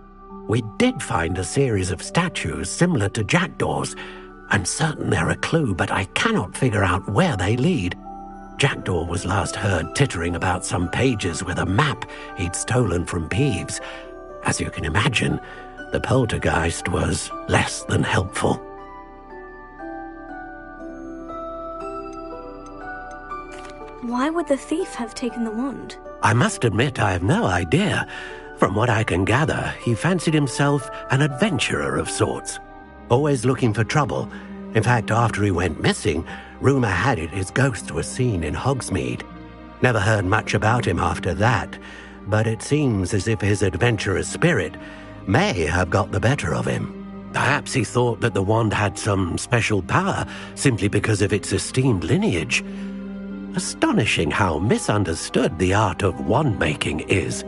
We did find a series of statues similar to Jackdaw's. I'm certain they're a clue, but I cannot figure out where they lead. Jackdaw was last heard tittering about some pages with a map he'd stolen from Peeves. As you can imagine, the poltergeist was less than helpful. Why would the thief have taken the wand? I must admit I have no idea. From what I can gather, he fancied himself an adventurer of sorts. Always looking for trouble. In fact, after he went missing, rumour had it his ghost was seen in Hogsmeade. Never heard much about him after that, but it seems as if his adventurous spirit may have got the better of him. Perhaps he thought that the wand had some special power simply because of its esteemed lineage. Astonishing how misunderstood the art of wand-making is.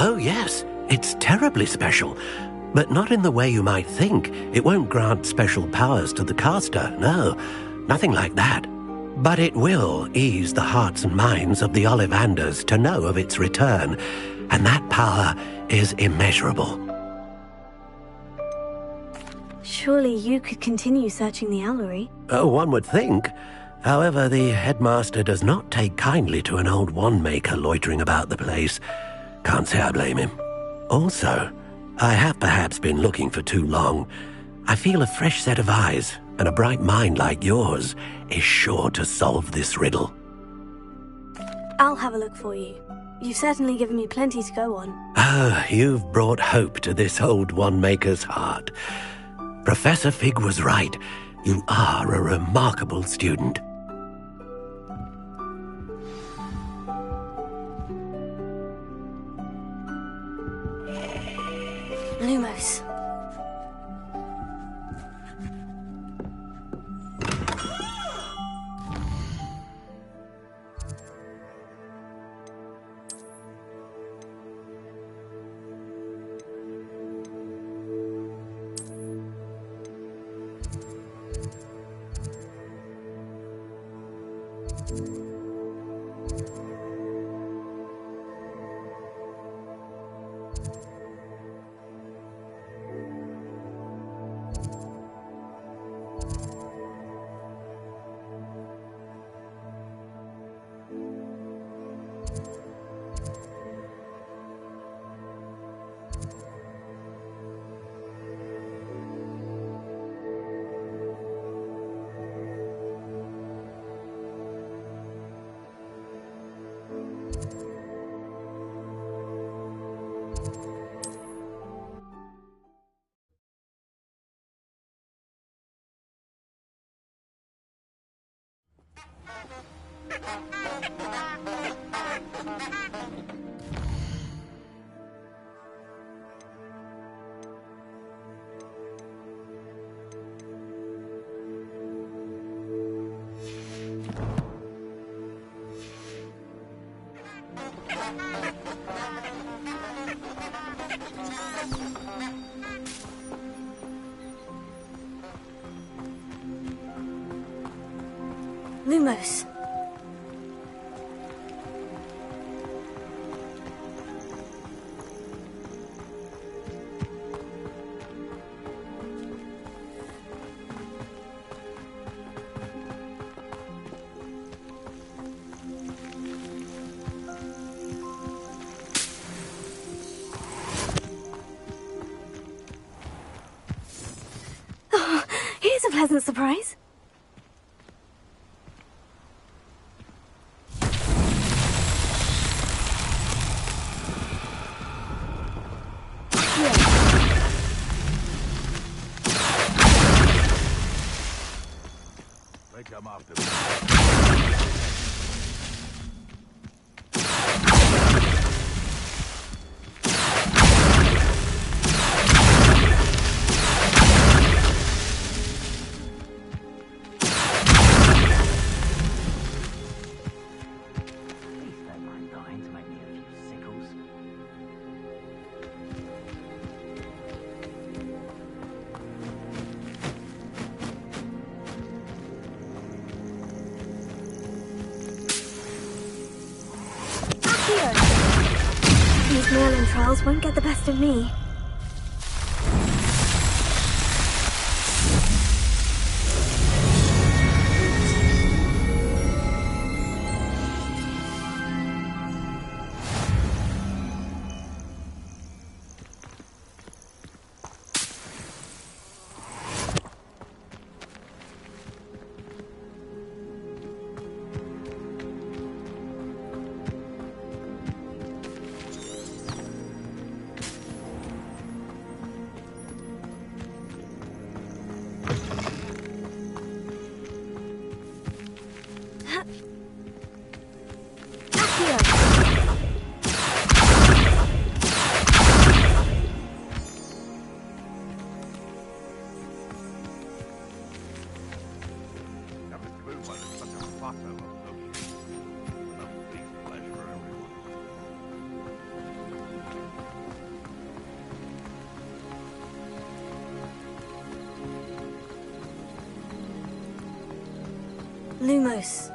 Oh, yes. It's terribly special. But not in the way you might think. It won't grant special powers to the caster, no. Nothing like that. But it will ease the hearts and minds of the Ollivanders to know of its return, and that power is immeasurable. Surely you could continue searching the owlery. Oh, one would think. However, the headmaster does not take kindly to an old wand-maker loitering about the place. Can't say I blame him. Also, I have perhaps been looking for too long. I feel a fresh set of eyes, and a bright mind like yours is sure to solve this riddle. I'll have a look for you. You've certainly given me plenty to go on. Ah, you've brought hope to this old wand-maker's heart. Professor Fig was right. You are a remarkable student. Lumos. Lumos. Oh, here's a pleasant surprise. Come after me. These Merlin trials won't get the best of me. Lumos.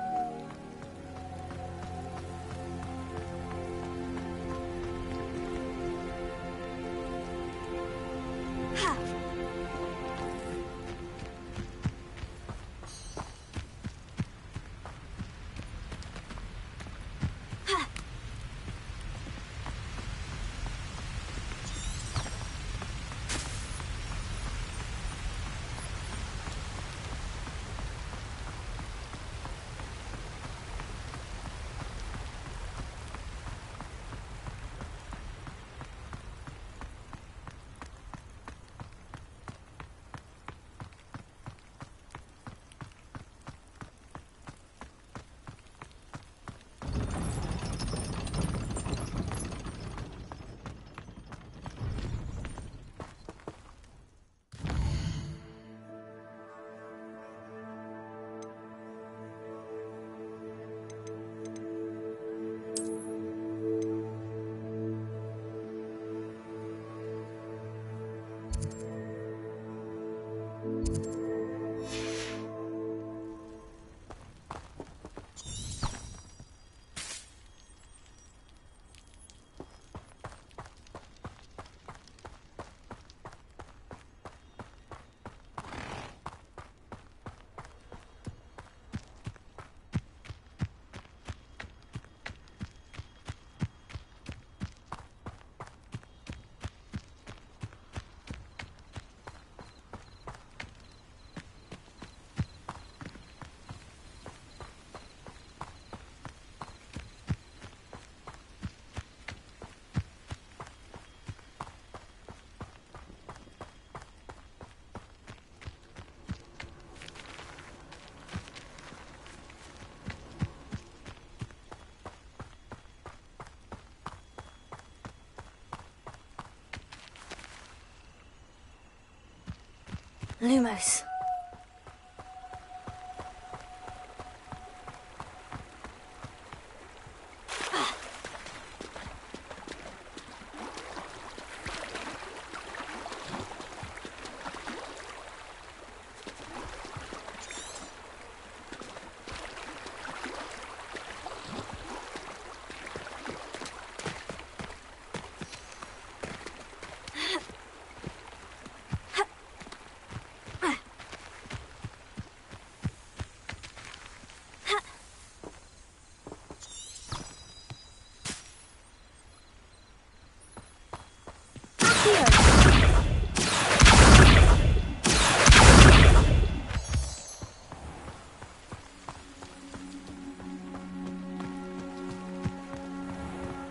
Lumos.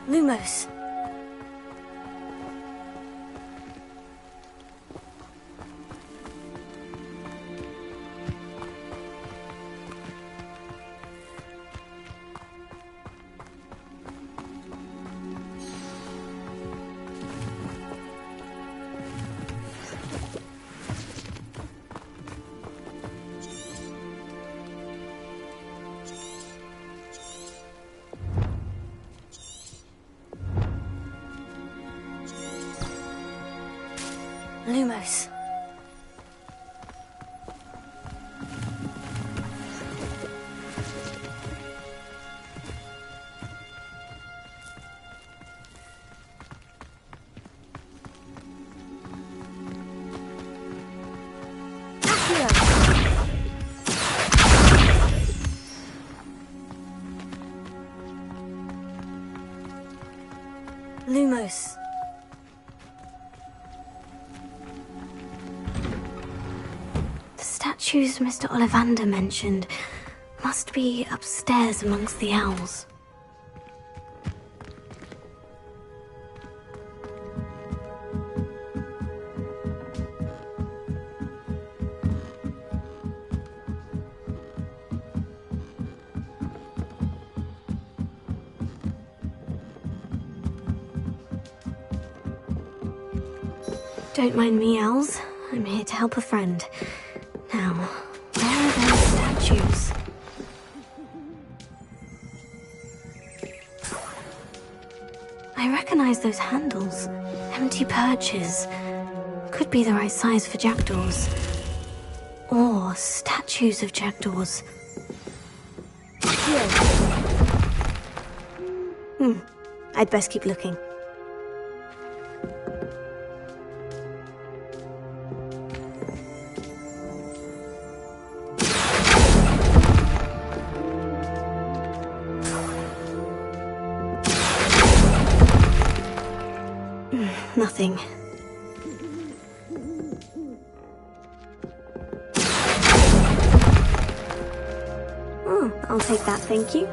Lumos. Lumos. Lumos. The statues Mr. Ollivander mentioned must be upstairs amongst the owls. Don't mind me, owls. I'm here to help a friend. Now, where are those statues? I recognize those handles. Empty perches. Could be the right size for jackdaws. Or statues of jackdaws. I'd best keep looking. Nothing. I'll take that, thank you.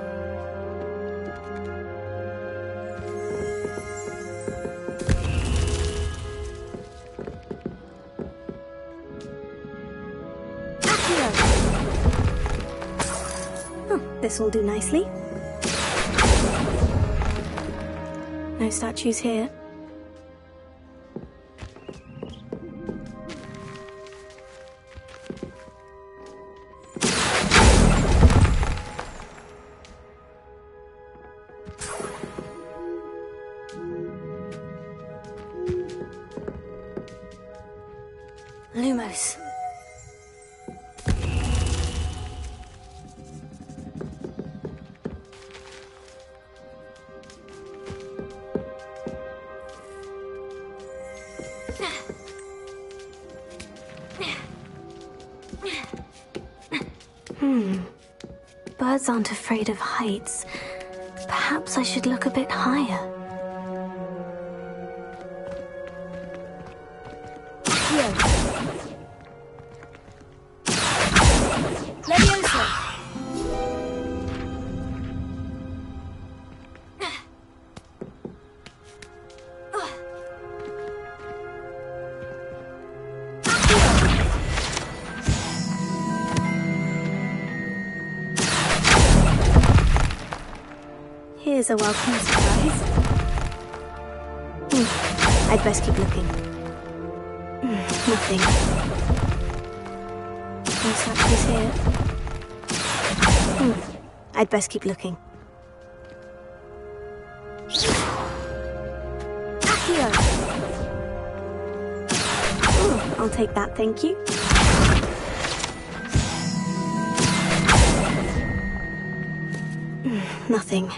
This will do nicely. No statues here. Lumos. Birds aren't afraid of heights. Perhaps I should look a bit higher. Here's a welcome surprise. I'd best keep looking. Nothing. No statues here. I'd best keep looking. I'll take that, thank you. Nothing.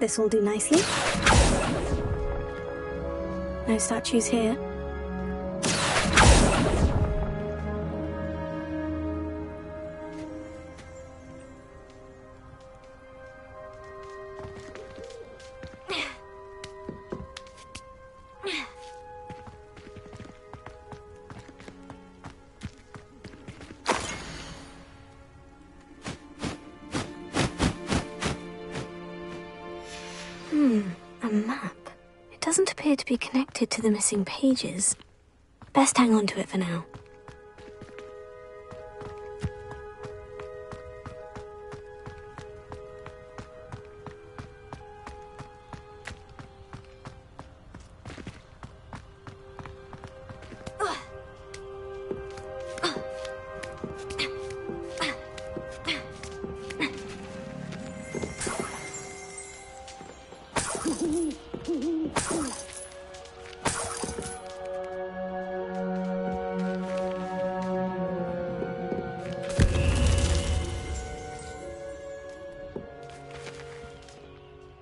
This will do nicely. No statues here. A map. It doesn't appear to be connected to the missing pages. Best hang on to it for now.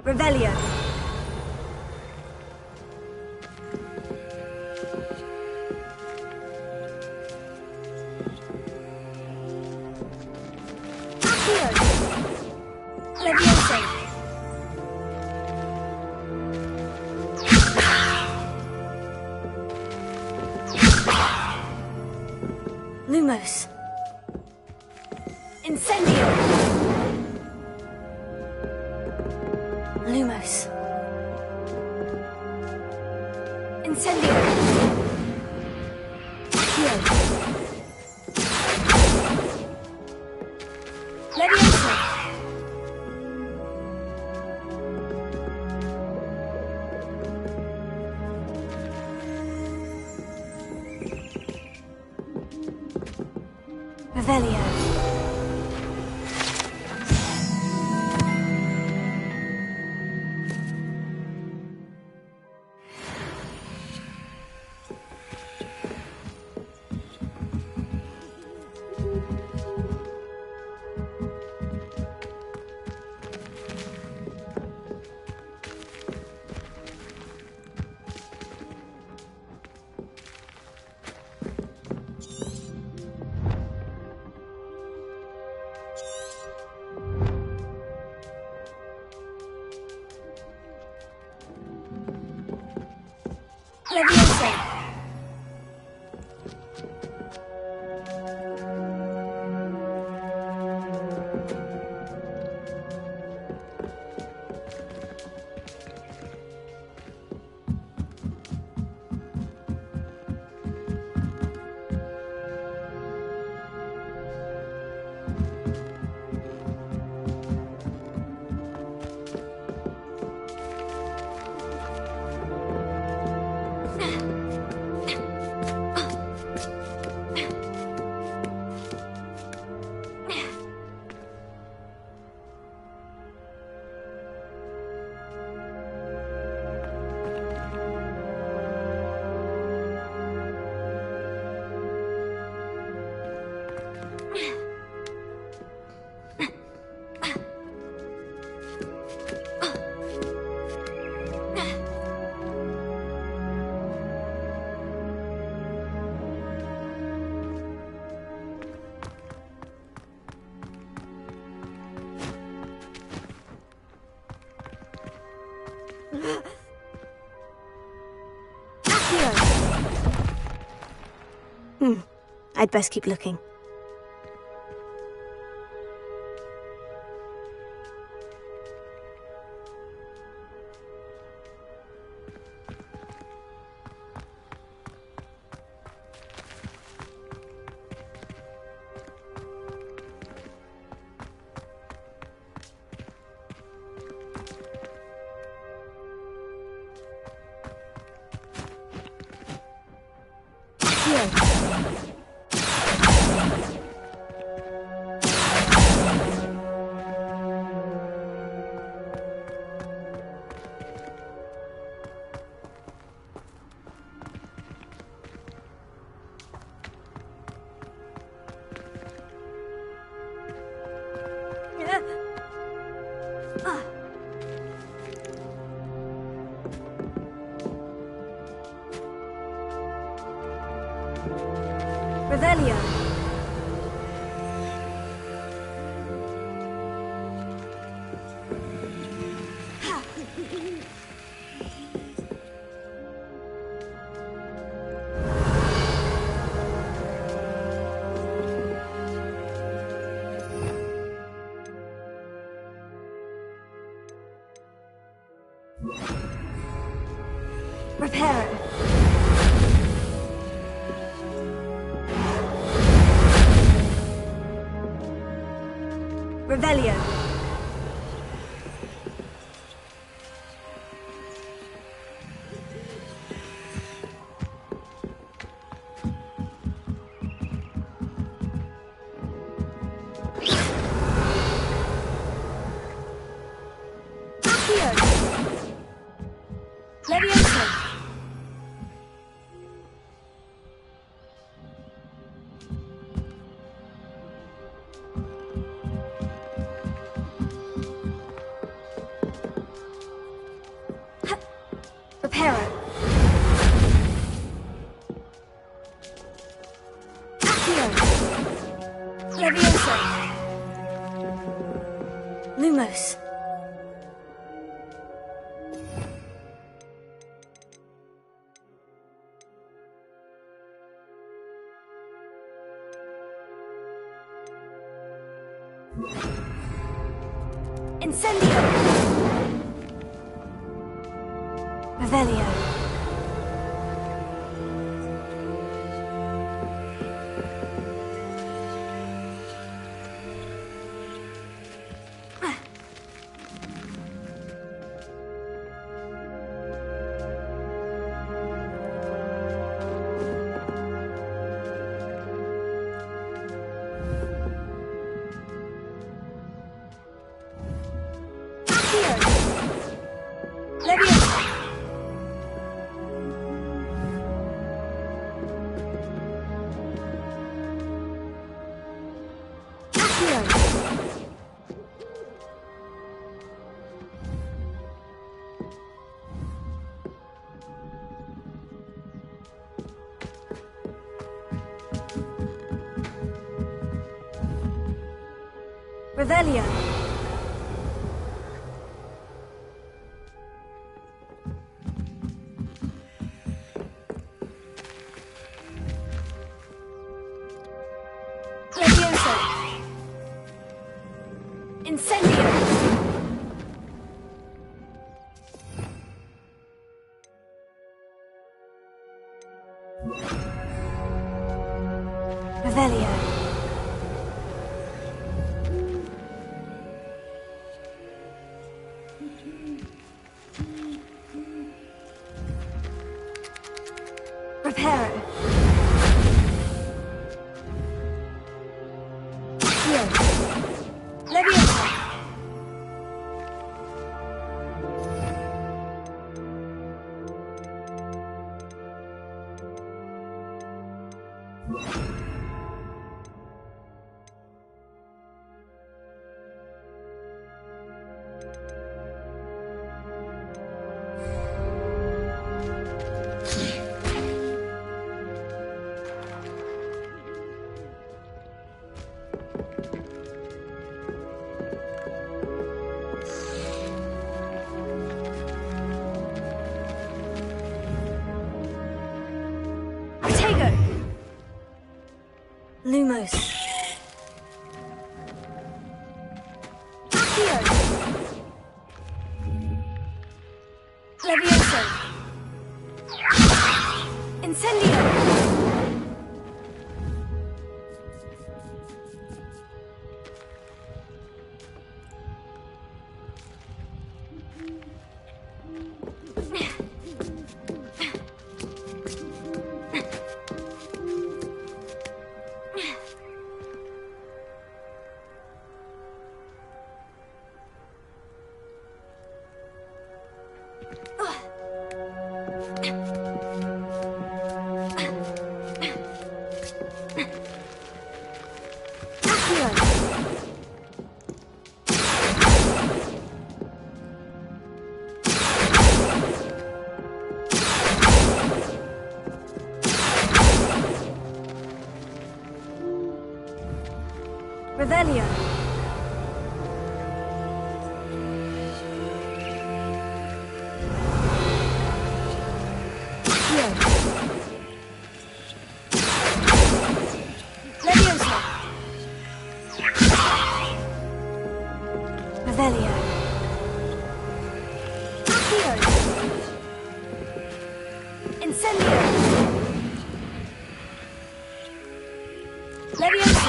Revelio. Lumos. Incendio. Lumos. Incendio. Leviosa. Revelio. Leviosa! I'd best keep looking. Revelio. Reparo. Revelio. Leviosa. Reparo. Accio. Leviosa. Lumos. Incendio. Revelio. Leviosa. Revelio. Revelio. Reparo. Leviosa. Lumos. Accio. Levioso. Incendio. Revelio. Levioso. Revelio. Accio. Incendio. Levioso.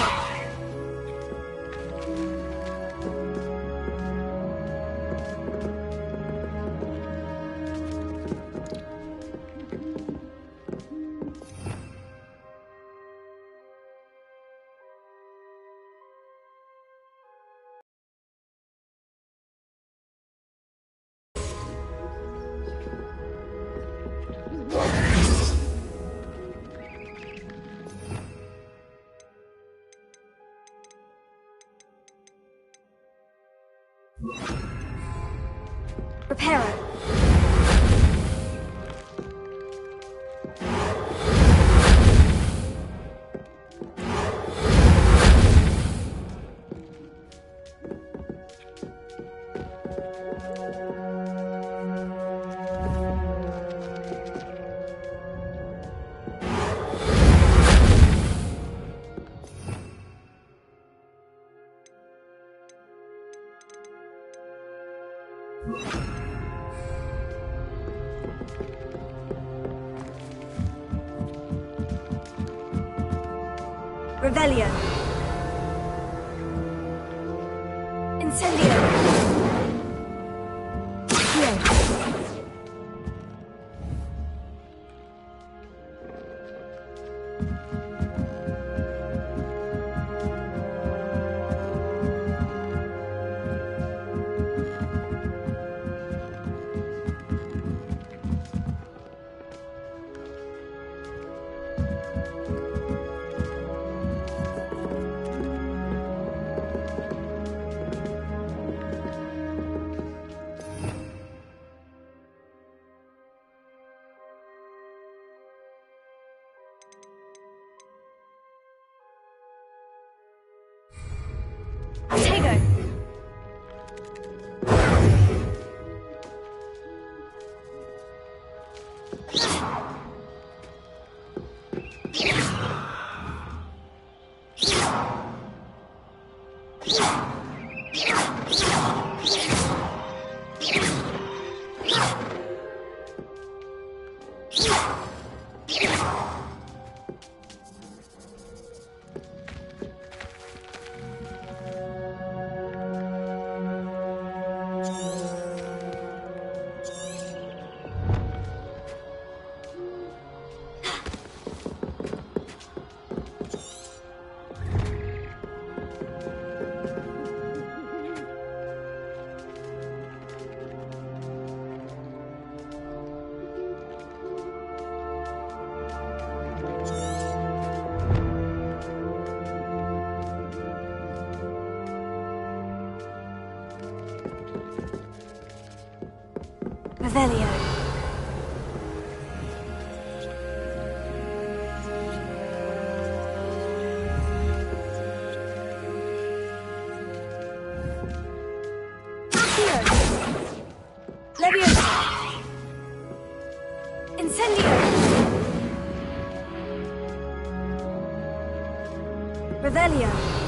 Reparo. Revelio. Incendio. Accio. Tego. Incendio! Revelio!